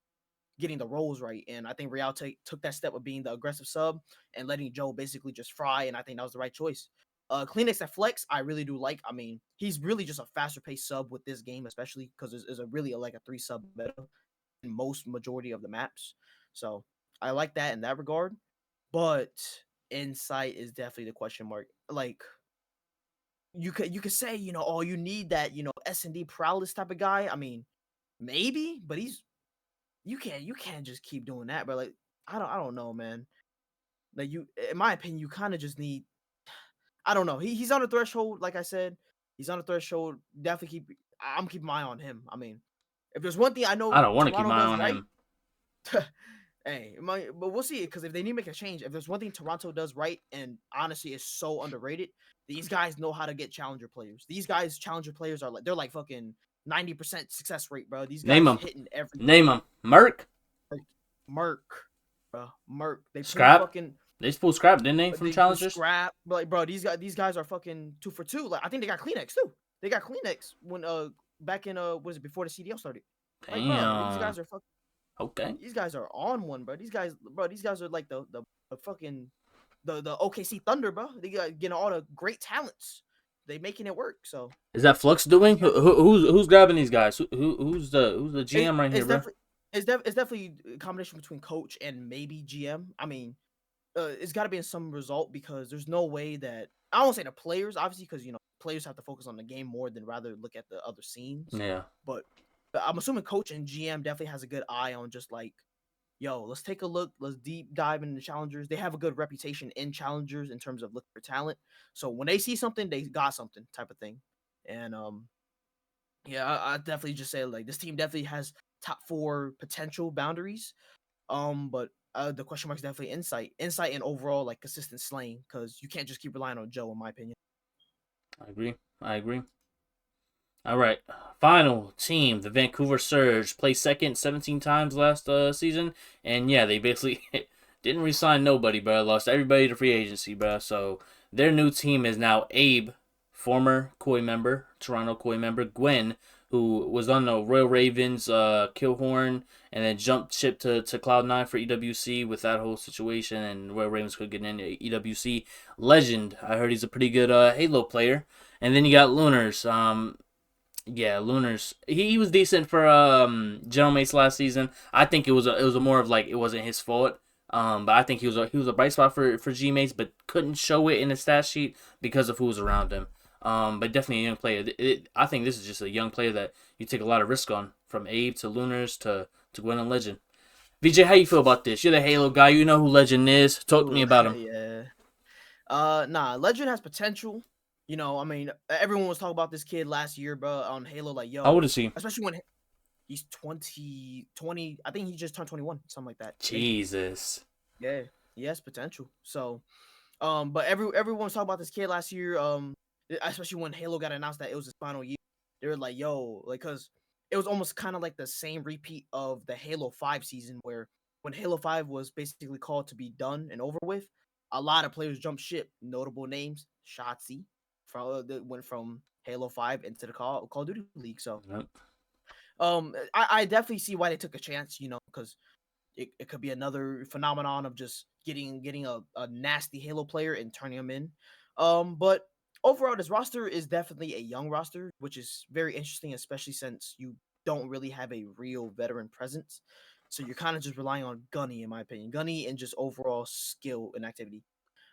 getting the roles right? And I think Real took that step of being the aggressive sub and letting Joe basically just fry. And I think that was the right choice. Kleenex at flex, I really do like. I mean, he's really just a faster paced sub with this game, especially because it's a really like a 3 sub meta in most majority of the maps. So I like that in that regard. But Insight is definitely the question mark. Like you could say, oh, you need that, S&D prowess type of guy. I mean, maybe, but you can't just keep doing that, bro. Like, I don't know, man. Like in my opinion, you kind of just need. I don't know. He's on a threshold, like I said. He's on a threshold. Definitely I'm keeping my eye on him. I mean, if there's one thing I I know don't want to keep Toronto my eye does on right, him. but we'll see. Because if they need to make a change, if there's one thing Toronto does right, and honestly is so underrated, these guys know how to get challenger players. These guys, challenger players, are like they're like fucking 90% success rate, bro. These Name guys him. hitting every Name him. Merc. like, Merc, bro. Merc. They play Scrap. fucking. They pulled scrap, didn't they, from The challengers? scrap, like bro, these guys are fucking 2 for 2. Like I think they got Kleenex too. They got Kleenex when back in was it before the CDL started? Like bro, these Damn. guys are fucking. Okay. These guys are on one, bro. These guys are like the fucking the OKC Thunder, bro. They got getting all the great talents. They making it work. So Is that Flux doing? these guys, Who's grabbing these guys? Who's the GM right here, it's bro? definitely it's definitely a combination between coach and maybe GM. I mean, it's got to be in some result because there's no way that I won't say the players, obviously, because players have to focus on the game more than rather look at the other scenes. Yeah. But I'm assuming coach and GM definitely has a good eye on just like, yo, let's take a look, let's deep dive into the challengers. They have a good reputation in challengers in terms of looking for talent. So when they see something, they got something type of thing. And yeah, I definitely just say like this team definitely has top 4 potential boundaries. But the question mark is definitely insight, and overall like consistent slaying because you can't just keep relying on Joe, in my opinion. I agree. All right. Final team, the Vancouver Surge, placed second 17 times last season, and yeah, they basically didn't resign nobody, bro. Lost everybody to free agency, bro. So their new team is now Abe, former Koi member, Toronto Koi member, Gwen, who was on the Royal Ravens, Killhorn, and then jumped ship to Cloud9 for EWC with that whole situation, and Royal Ravens could get into EWC. Legend, I heard he's a pretty good Halo player. And then you got Lunars. Yeah, Lunars. He was decent for General Mates last season. I think it was a more of like it wasn't his fault. But I think he was a bright spot for G Mates, but couldn't show it in the stat sheet because of who was around him. But definitely a young player. I think this is just a young player that you take a lot of risk on, from Abe to Lunars to Gwen and Legend. VJ, how you feel about this? You're the Halo guy. You know who Legend is. Talk to me Ooh, about him. yeah. Nah, Legend has potential. I mean, everyone was talking about this kid last year, bro, on Halo. Like, How old yo, is he? especially when he's 20. I think he just turned 21, something like that. Maybe. Jesus. Yeah, he has potential. So, but everyone was talking about this kid last year. Especially when Halo got announced that it was his final year. They were like, yo, like, cause it was almost kind of like the same repeat of the Halo 5 season where when Halo 5 was basically called to be done and over with, a lot of players jumped ship. Notable names: Shotzi, went from Halo 5 into the Call of Duty League. So, Yep. I definitely see why they took a chance. Because it could be another phenomenon of just getting a nasty Halo player and turning him in. But overall, this roster is definitely a young roster, which is very interesting, especially since you don't really have a real veteran presence. So you're kind of just relying on Gunny, in my opinion. Gunny and just overall skill and activity.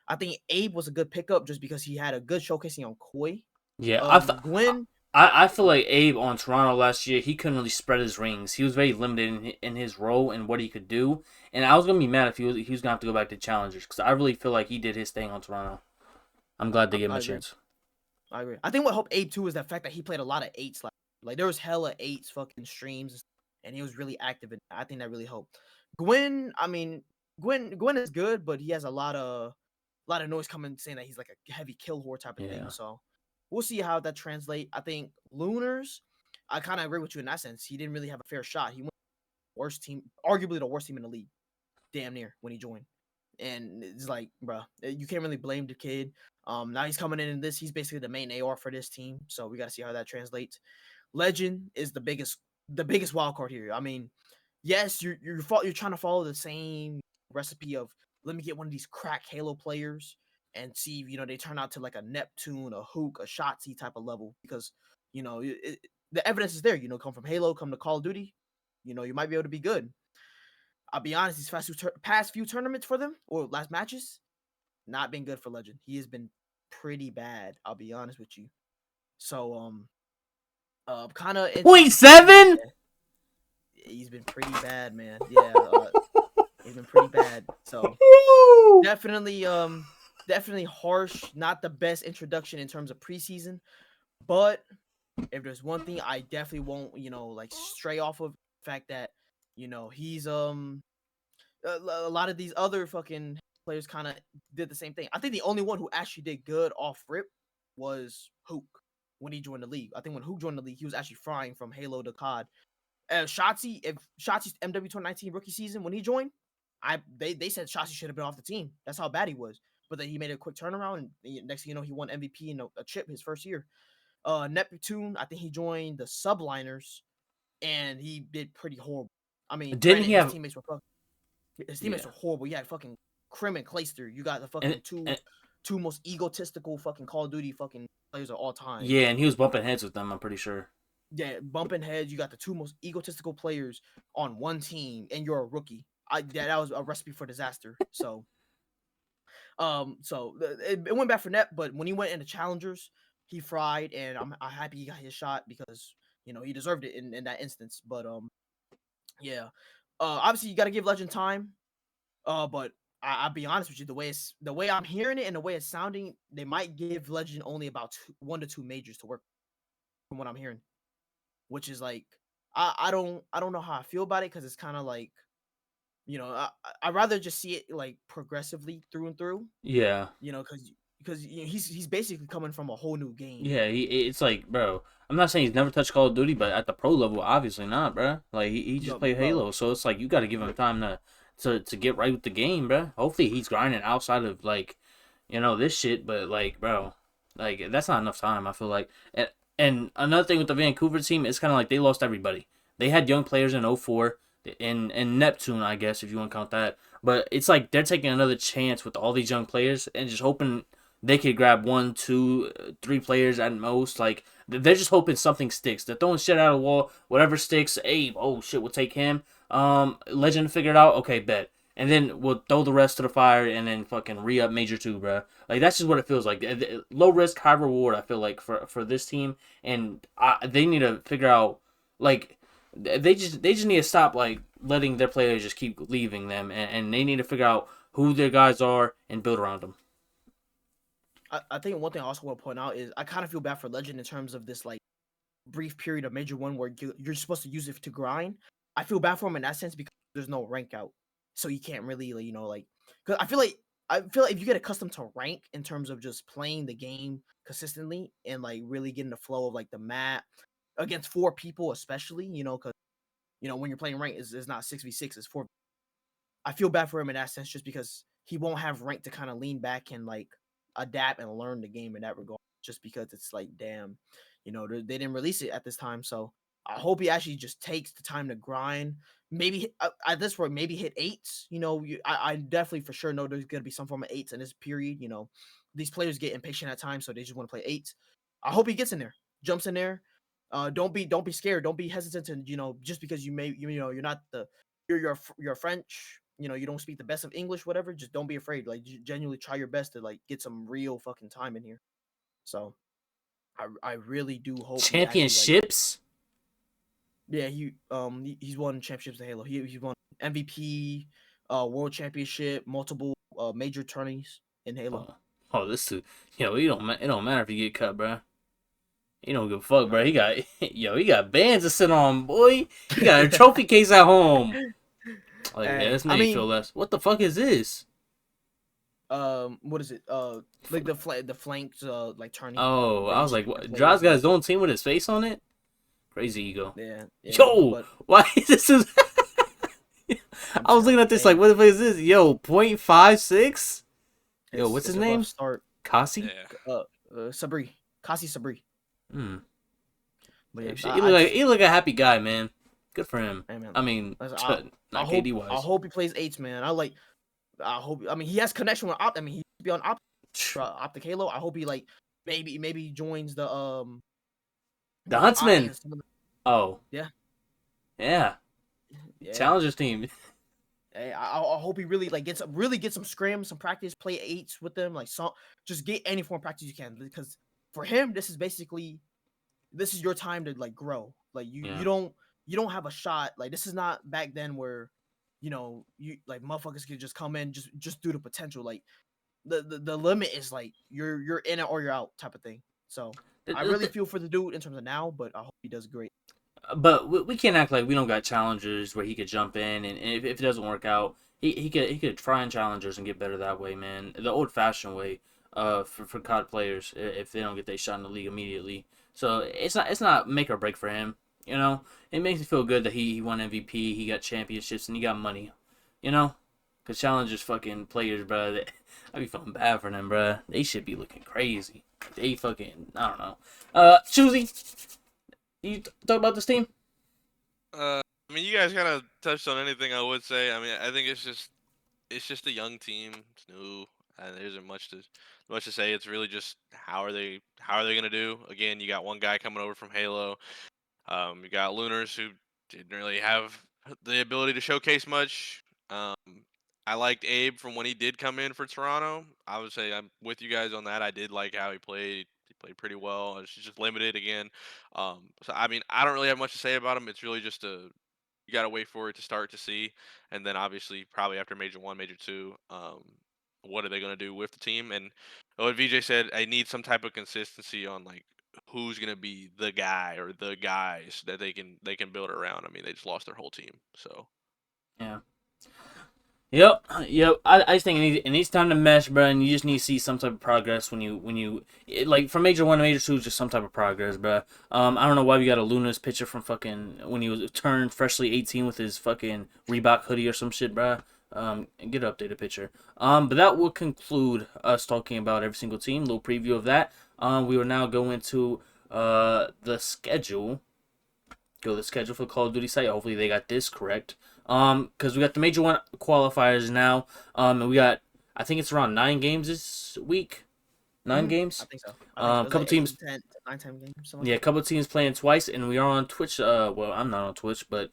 I think Abe was a good pickup just because he had a good showcasing on Koi. Yeah, Gwen, I feel like Abe on Toronto last year, he couldn't really spread his rings. He was very limited in his role and what he could do. And I was gonna be mad if he was gonna have to go back to challengers because I really feel like he did his thing on Toronto. I'm glad they gave him I a agree. chance. I agree. I think what helped Abe too is the fact that he played a lot of eights. Like there was hella eights fucking streams, and he was really active. And I think that really helped. Gwen, I mean, Gwen is good, but he has a lot of noise coming saying that he's like a heavy kill whore type of thing. Yeah, So we'll see how that translate. I think Lunars, I kind of agree with you in that sense. He didn't really have a fair shot. He went worst team, arguably the worst team in the league, damn near when he joined. And it's like, bro, you can't really blame the kid. Now he's coming in this. He's basically the main AR for this team. So we got to see how that translates. Legend is the biggest wild card here. I mean, yes, you're trying to follow the same recipe of let me get one of these crack Halo players and see if they turn out to like a Neptune, a Hook, a Shotzi type of level because the evidence is there. Come from Halo, come to Call of Duty. You might be able to be good. I'll be honest, these past few tournaments for them or last matches, not been good for Legend. He has been pretty bad. I'll be honest with you. So kind of point seven. He's been pretty bad, man. Yeah, he's been pretty bad. So definitely harsh. Not the best introduction in terms of preseason, but if there's one thing I definitely won't, like stray off of the fact that he's a lot of these other fucking players kind of did the same thing. I think the only one who actually did good off rip was Hook when he joined the league. I think when Hook joined the league, he was actually frying from Halo to COD. Shotzi, if Shotzi's MW 2019 rookie season when he joined, They said Shotzi should have been off the team. That's how bad he was. But then he made a quick turnaround, and next thing you know, he won MVP and a chip his first year. Neptune, I think he joined the subliners, and he did pretty horrible. I mean, Didn't granted, he have? his teammates Yeah, were horrible. You had fucking Krim and Clayster. You got the and, fucking and two most egotistical fucking Call of Duty fucking players of all time. yeah, and he was bumping heads with them. I'm pretty sure. Yeah, bumping heads. You got the two most egotistical players on one team, and you're a rookie. That was a recipe for disaster. It went bad for Net, but when he went into challengers, he fried, and I'm happy he got his shot because he deserved it in that instance. But yeah, obviously you got to give Legend time. But I'll be honest with you, the way I'm hearing it and the way it's sounding, they might give Legend only about 1 to 2 majors to work from what I'm hearing, which is like I don't know how I feel about it because it's kind of like I'd rather just see it like progressively through and through, Yeah, because he's basically coming from a whole new game. yeah. It's like, bro. I'm not saying he's never touched Call of Duty, but at the pro level, obviously not, bro. Like he just Yo, played bro, Halo, so it's like you got to give him time to get right with the game, bro. Hopefully he's grinding outside of like, this shit. But like, bro, like that's not enough time. I feel like, and another thing with the Vancouver team, it's kind of like they lost everybody. They had young players in '04 in Neptune, I guess, if you want to count that. But it's like they're taking another chance with all these young players and just hoping they could grab 1, 2, 3 players at most. Like they're just hoping something sticks. They're throwing shit out of the wall. Whatever sticks, hey, oh shit, we'll take him. Legend figured out. Okay, bet. And then we'll throw the rest to the fire and then fucking re-up Major 2, bro. Like, that's just what it feels like. Low risk, high reward, I feel like, for this team. And they need to figure out, like, they just need to stop, like, letting their players just keep leaving them. And they need to figure out who their guys are and build around them. I think one thing I also want to point out is I kind of feel bad for Legend in terms of this like brief period of Major 1 where you're supposed to use it to grind. I feel bad for him in that sense because there's no rank out, so you can't really because I feel like if you get accustomed to rank in terms of just playing the game consistently and like really getting the flow of like the map against 4 people, especially because when you're playing rank is not 6v6, it's 4. I feel bad for him in that sense just because he won't have rank to kind of lean back and like adapt and learn the game in that regard. Just because it's like, damn, they didn't release it at this time, so I hope he actually just takes the time to grind. Maybe at this point, maybe hit 8s. I definitely for sure know there's gonna be some form of 8s in this period. These players get impatient at times, so they just want to play 8s. I hope he gets in there, jumps in there. Don't be scared. Don't be hesitant to just because you're not you're French. You don't speak the best of English, whatever. Just don't be afraid. Like genuinely try your best to like get some real fucking time in here. So I really do hope he actually like Championships? yeah he's won championships in Halo. He's won MVP, world championship, multiple major tourneys in Halo. This is, it don't matter if you get cut, bro. He don't give a fuck, bro. He got, he got bands to sit on, boy. He got a trophy case at home. Like, yeah, this made me feel less. What the fuck is this? What is it? Like the flanks, like turning. Oh, I was like, what? Draw's got his own team with his face on it? Crazy ego. Yeah. Yo, why is this? I was looking at this like, what the fuck is this? Yo, 0.56? Yo, what's his name? Start. Kasi? Yeah. Sabri. Kasi Sabri. Hmm. But yeah, He look like a happy guy, man. Good for him. Hey, man, I mean, not KD wise. I hope he plays 8s, man. I hope. I mean, he has connection with Opt. I mean, he be on Optic Halo. I hope he like maybe joins the Huntsman. Oh. Yeah. Yeah. Challengers team. Hey, I hope he really like get some scrims, some practice, play 8s with them, like just get any form of practice you can, because for him this is your time to like grow. Like you don't have a shot. Like this is not back then where you like motherfuckers could just come in just due to potential. Like the limit is like you're in it or you're out type of thing. So I really feel for the dude in terms of now, but I hope he does great. But we can't act like we don't got challengers where he could jump in, and if it doesn't work out, he could try in challengers and get better that way, man. The old fashioned way, for COD players if they don't get their shot in the league immediately. So it's not make or break for him. It makes me feel good that he won MVP, he got championships, and he got money. Cause challengers fucking players, bro. I be feeling bad for them, bro. They should be looking crazy. They fucking, I don't know. Choosy, you talk about this team? I mean, you guys kind of touched on anything I would say. I mean, I think it's just a young team. It's new, and there isn't much to say. It's really just how are they gonna do? Again, you got one guy coming over from Halo. You got Lunars who didn't really have the ability to showcase much. Um, I liked Abe from when he did come in for Toronto. I would say I'm with you guys on that. I did like how he played. He played pretty well. It's just limited again. So I mean, I don't really have much to say about him. It's really just you got to wait for it to start to see, and then obviously probably after Major One, Major Two, what are they going to do with the team? And what VJ said, I need some type of consistency on like who's going to be the guy or the guys that they can build around. I mean, they just lost their whole team, so. Yeah. Yep. I just think it needs time to mesh, bro, and you just need to see some type of progress like from Major 1 to Major 2, just some type of progress, bro. I don't know why we got a Luna's picture from fucking when he was turned freshly 18 with his fucking Reebok hoodie or some shit, bro. Get an updated picture. But that will conclude us talking about every single team. Little preview of that. We will now go into the schedule. Go to the schedule for Call of Duty site. Hopefully they got this correct. Because we got the Major 1 qualifiers now. And we got, I think it's around 9 games this week. 9 games? I think so. Couple like teams. 10, 9, 10 games. Yeah, a couple teams playing twice, and we are on Twitch. Well, I'm not on Twitch, but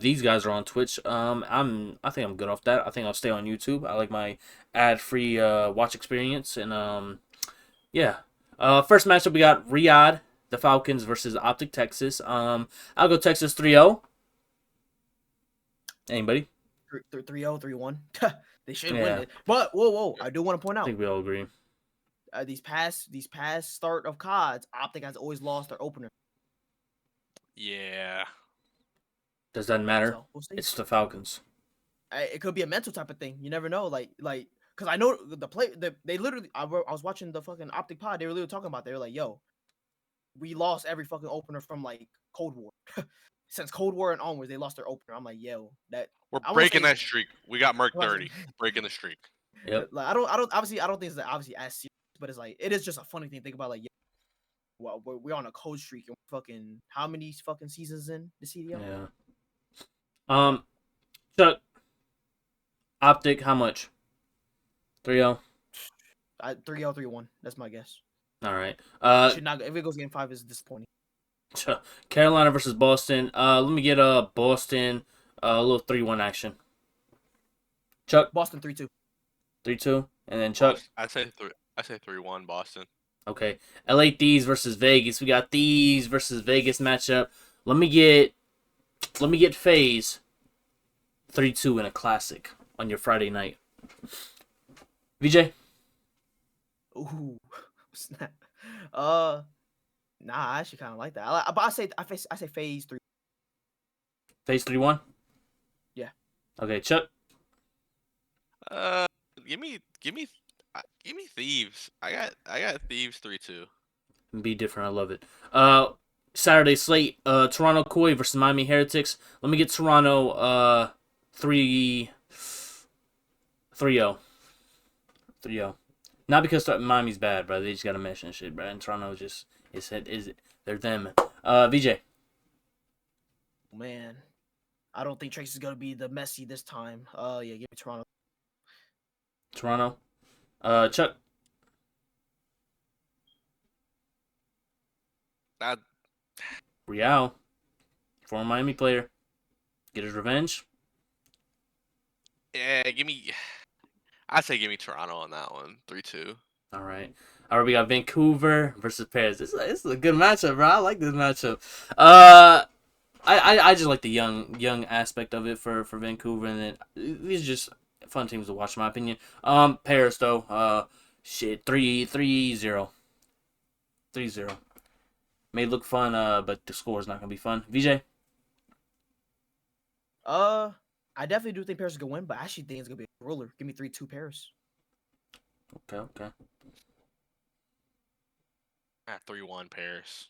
these guys are on Twitch. I think I'm good off that. I think I'll stay on YouTube. I like my ad-free watch experience, and yeah. First matchup we got Riyadh, the Falcons versus Optic Texas. I'll go Texas 3-0. Anybody? 3-0, 3-1. They should win Yeah. it. But whoa! I do want to point I out think we all agree. these past start of CODs, Optic has always lost their opener. Yeah. Does that matter? So we'll see. It's the Falcons. It could be a mental type of thing. You never know. Like because I know they literally. I was watching the fucking Optic pod. They were literally talking about. They were like, "Yo, we lost every fucking opener from like Cold War." Since Cold War and onwards, they lost their opener. I'm like, yo, We're I won't breaking say- that streak. We got Merc I won't 30. Breaking the streak. Yep. Like, I don't obviously I don't think it's obviously as serious, but it's like it is just a funny thing to think about. Like, well, we're on a cold streak and we're fucking how many fucking seasons in the CDL? Yeah. Chuck. Optic, how much? 3-0. 3-0, 3-1. That's my guess. All right. Should not if it goes game 5 is disappointing. Carolina versus Boston. Let me get Boston a little 3-1 action. Chuck. Boston 3-2. 3-2, and then Chuck. I say 3-1 Boston. Okay. LA Thieves versus Vegas. We got Thieves versus Vegas matchup. Let me get FaZe 3-2 in a classic on your Friday night. VJ. Ooh, snap. Nah, I actually kind of like that. But I say FaZe 3. FaZe 3-1. Yeah. Okay, Chuck. Give me Thieves. I got Thieves 3-2. Be different. I love it. Saturday slate. Toronto Koi versus Miami Heretics. Let me get Toronto 3-0. 3-0. Not because Miami's bad, bro. They just gotta mesh and shit, bro. And Toronto just they're them. VJ. Man, I don't think Trace is gonna be the Messi this time. Yeah, give me Toronto. Toronto. Chuck. That Real. Former Miami player. Get his revenge. yeah, I'd say give me Toronto on that one. 3-2. All right. All right, we got Vancouver versus Paris. This is a good matchup, bro. I like this matchup. I just like the young aspect of it for Vancouver, and then these are just fun teams to watch, in my opinion. Paris though, 3-0. 3-0. May look fun, but the score is not gonna be fun. VJ. I definitely do think Paris is gonna win, but I actually think it's gonna be a ruler. Give me 3-2 Paris. Okay. 3-1 Paris.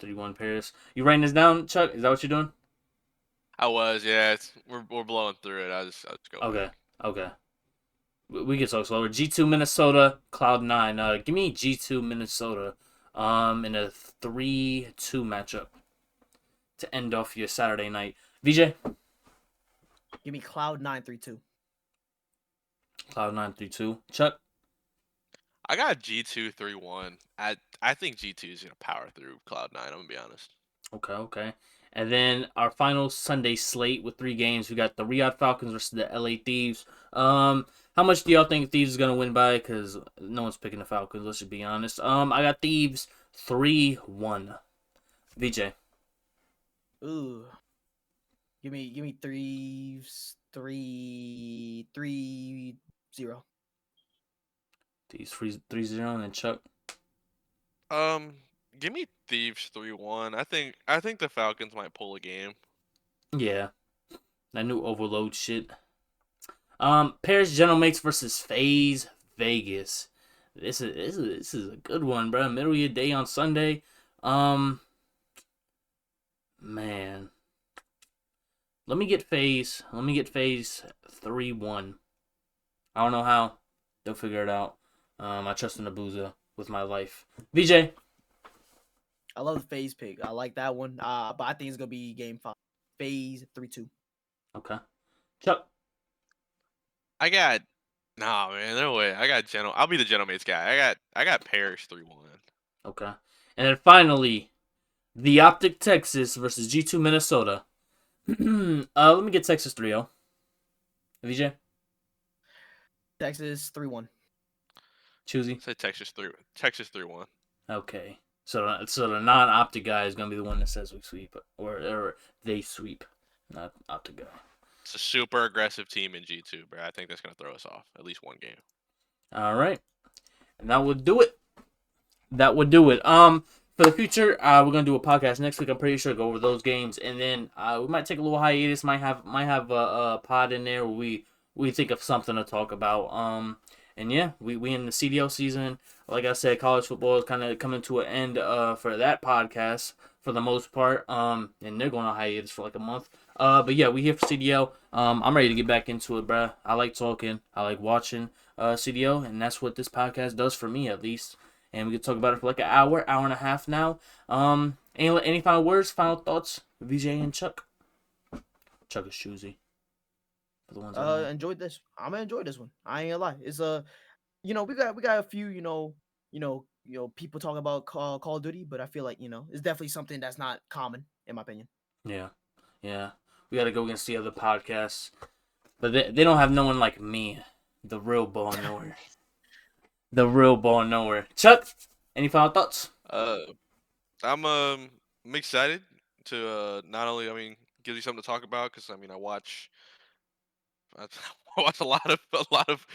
3-1 Paris. You writing this down, Chuck? Is that what you're doing? I was, yeah. We're blowing through it. I just go. Okay. Okay. We can talk slower. G2 Minnesota, Cloud9. Give me G2 Minnesota in a 3-2 matchup to end off your Saturday night. VJ? Give me Cloud9 3-2. Cloud9 3-2. Chuck? I got G2 3-1. I think G2 is gonna power through Cloud9. I'm gonna be honest. Okay, okay. And then our final Sunday slate with 3 games. We got the Riyadh Falcons versus the LA Thieves. How much do y'all think Thieves is gonna win by? Because no one's picking the Falcons. Let's just be honest. I got Thieves 3-1. VJ. Ooh. Give me threes 3-0. Thieves 3-0, and then Chuck. Um, Give me Thieves 3-1. I think the Falcons might pull a game. Yeah, that new overload shit. Paris General Mates versus FaZe Vegas. This is a good one, bro. Middle of your day on Sunday. Um, man, let me get FaZe. Let me get FaZe 3-1. I don't know how. They'll figure it out. I trust in Abuza with my life. VJ. I love the FaZe pick. I like that one. But I think it's gonna be game 5. FaZe 3-2. Okay. Chuck. I got Nah, man, no way. I got General. I'll be the General Mates guy. I got Parrish 3-1. Okay. And then finally, the Optic Texas versus G2 Minnesota. Let me get Texas 3-0. VJ. Texas 3-1. Choosy. Say Texas 3-1. Okay. So the non-Optic guy is gonna be the one that says we sweep, or they sweep, not Optic guy. It's a super aggressive team in G2, bro. I think that's gonna throw us off at least one game. All right, and that would do it. That would do it. For the future, we're gonna do a podcast next week. I'm pretty sure go over those games, and then we might take a little hiatus. Might have a pod in there where we think of something to talk about. And yeah, we in the CDL season. Like I said, college football is kind of coming to an end. For that podcast for the most part. And they're going on hiatus for like a month. But yeah, we here for CDL. I'm ready to get back into it, bruh. I like talking. I like watching CDL, and that's what this podcast does for me, at least. And we can talk about it for like an hour and a half now. Any final words, final thoughts, VJ and Chuck? Chuck is choosy. For the ones that know. Enjoyed this. I'm gonna enjoy this one. I ain't gonna lie. It's we got a few people talking about Call of Duty, but I feel like it's definitely something that's not common in my opinion. Yeah, yeah. We got to go against the other podcasts, but they don't have no one like me, the real ball nowhere. The real ball nowhere. Chuck, any final thoughts? I'm excited to not only give you something to talk about because I watch I watch a lot of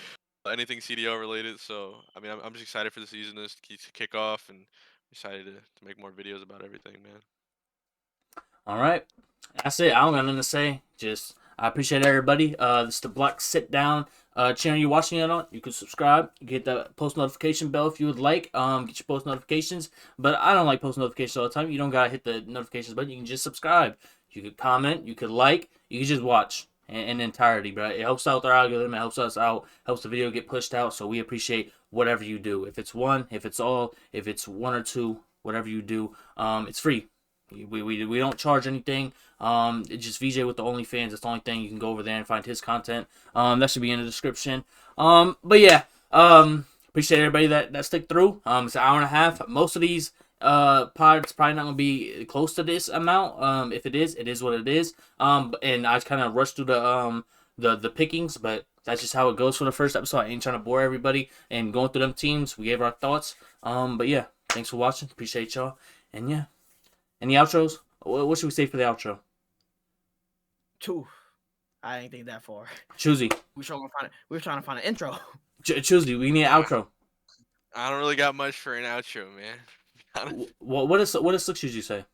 anything CDO related. So I'm just excited for the season to kick off and excited to make more videos about everything, man. All right. That's it. I don't got nothing to say. Just I appreciate everybody. This is the Block Sitdown channel you're watching it on. You can subscribe. Get the post notification bell if you would like. Get your post notifications. But I don't like post notifications all the time. You don't gotta hit the notifications button. You can just subscribe. You could comment. You could like. You can just watch in entirety, bro. It helps out our algorithm. It helps us out. Helps the video get pushed out. So we appreciate whatever you do. If it's one, if it's all, if it's one or two, whatever you do, it's free. We don't charge anything. It's just VJ with the OnlyFans. That's the only thing. You can go over there and find his content. That should be in the description. But yeah. Appreciate everybody that stick through. It's an hour and a half. Most of these pods probably not gonna be close to this amount. If it is what it is. And I kind of rushed through the pickings, but that's just how it goes for the first episode. I ain't trying to bore everybody and going through them teams. We gave our thoughts. But yeah, thanks for watching. Appreciate y'all. And yeah. Any outros? What should we say for the outro? Two. I ain't think that far. Choosy. We were trying to find an intro. Choosy. We need an outro. I don't really got much for an outro, man. What does Six usually say?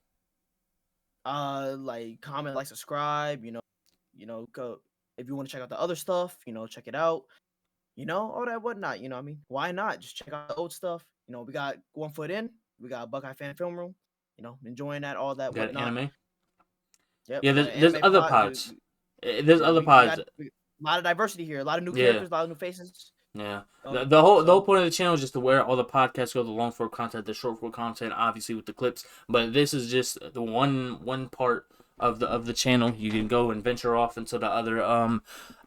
Like comment, like, subscribe. Go if you want to check out the other stuff. Check it out. All that whatnot. I mean, why not? Just check out the old stuff. We got One Foot In. We got Buckeye Fan Film Room. Enjoying that, all that, Got whatnot. anime? Yep, Yeah, there's other pods. There's other pods. lot of diversity here, a lot of new Yeah. characters, a lot of new faces. Yeah. The whole So point of the channel is just to where all the podcasts go, the long form content, the short form content, obviously with the clips. But this is just the one part of the channel. You can go and venture off into the other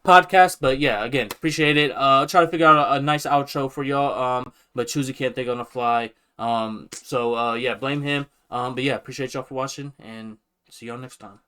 podcast. But yeah, again, appreciate it. Try to figure out a nice outro for y'all. But Choosy can't think on the fly. So yeah, blame him. But yeah, appreciate y'all for watching and see y'all next time.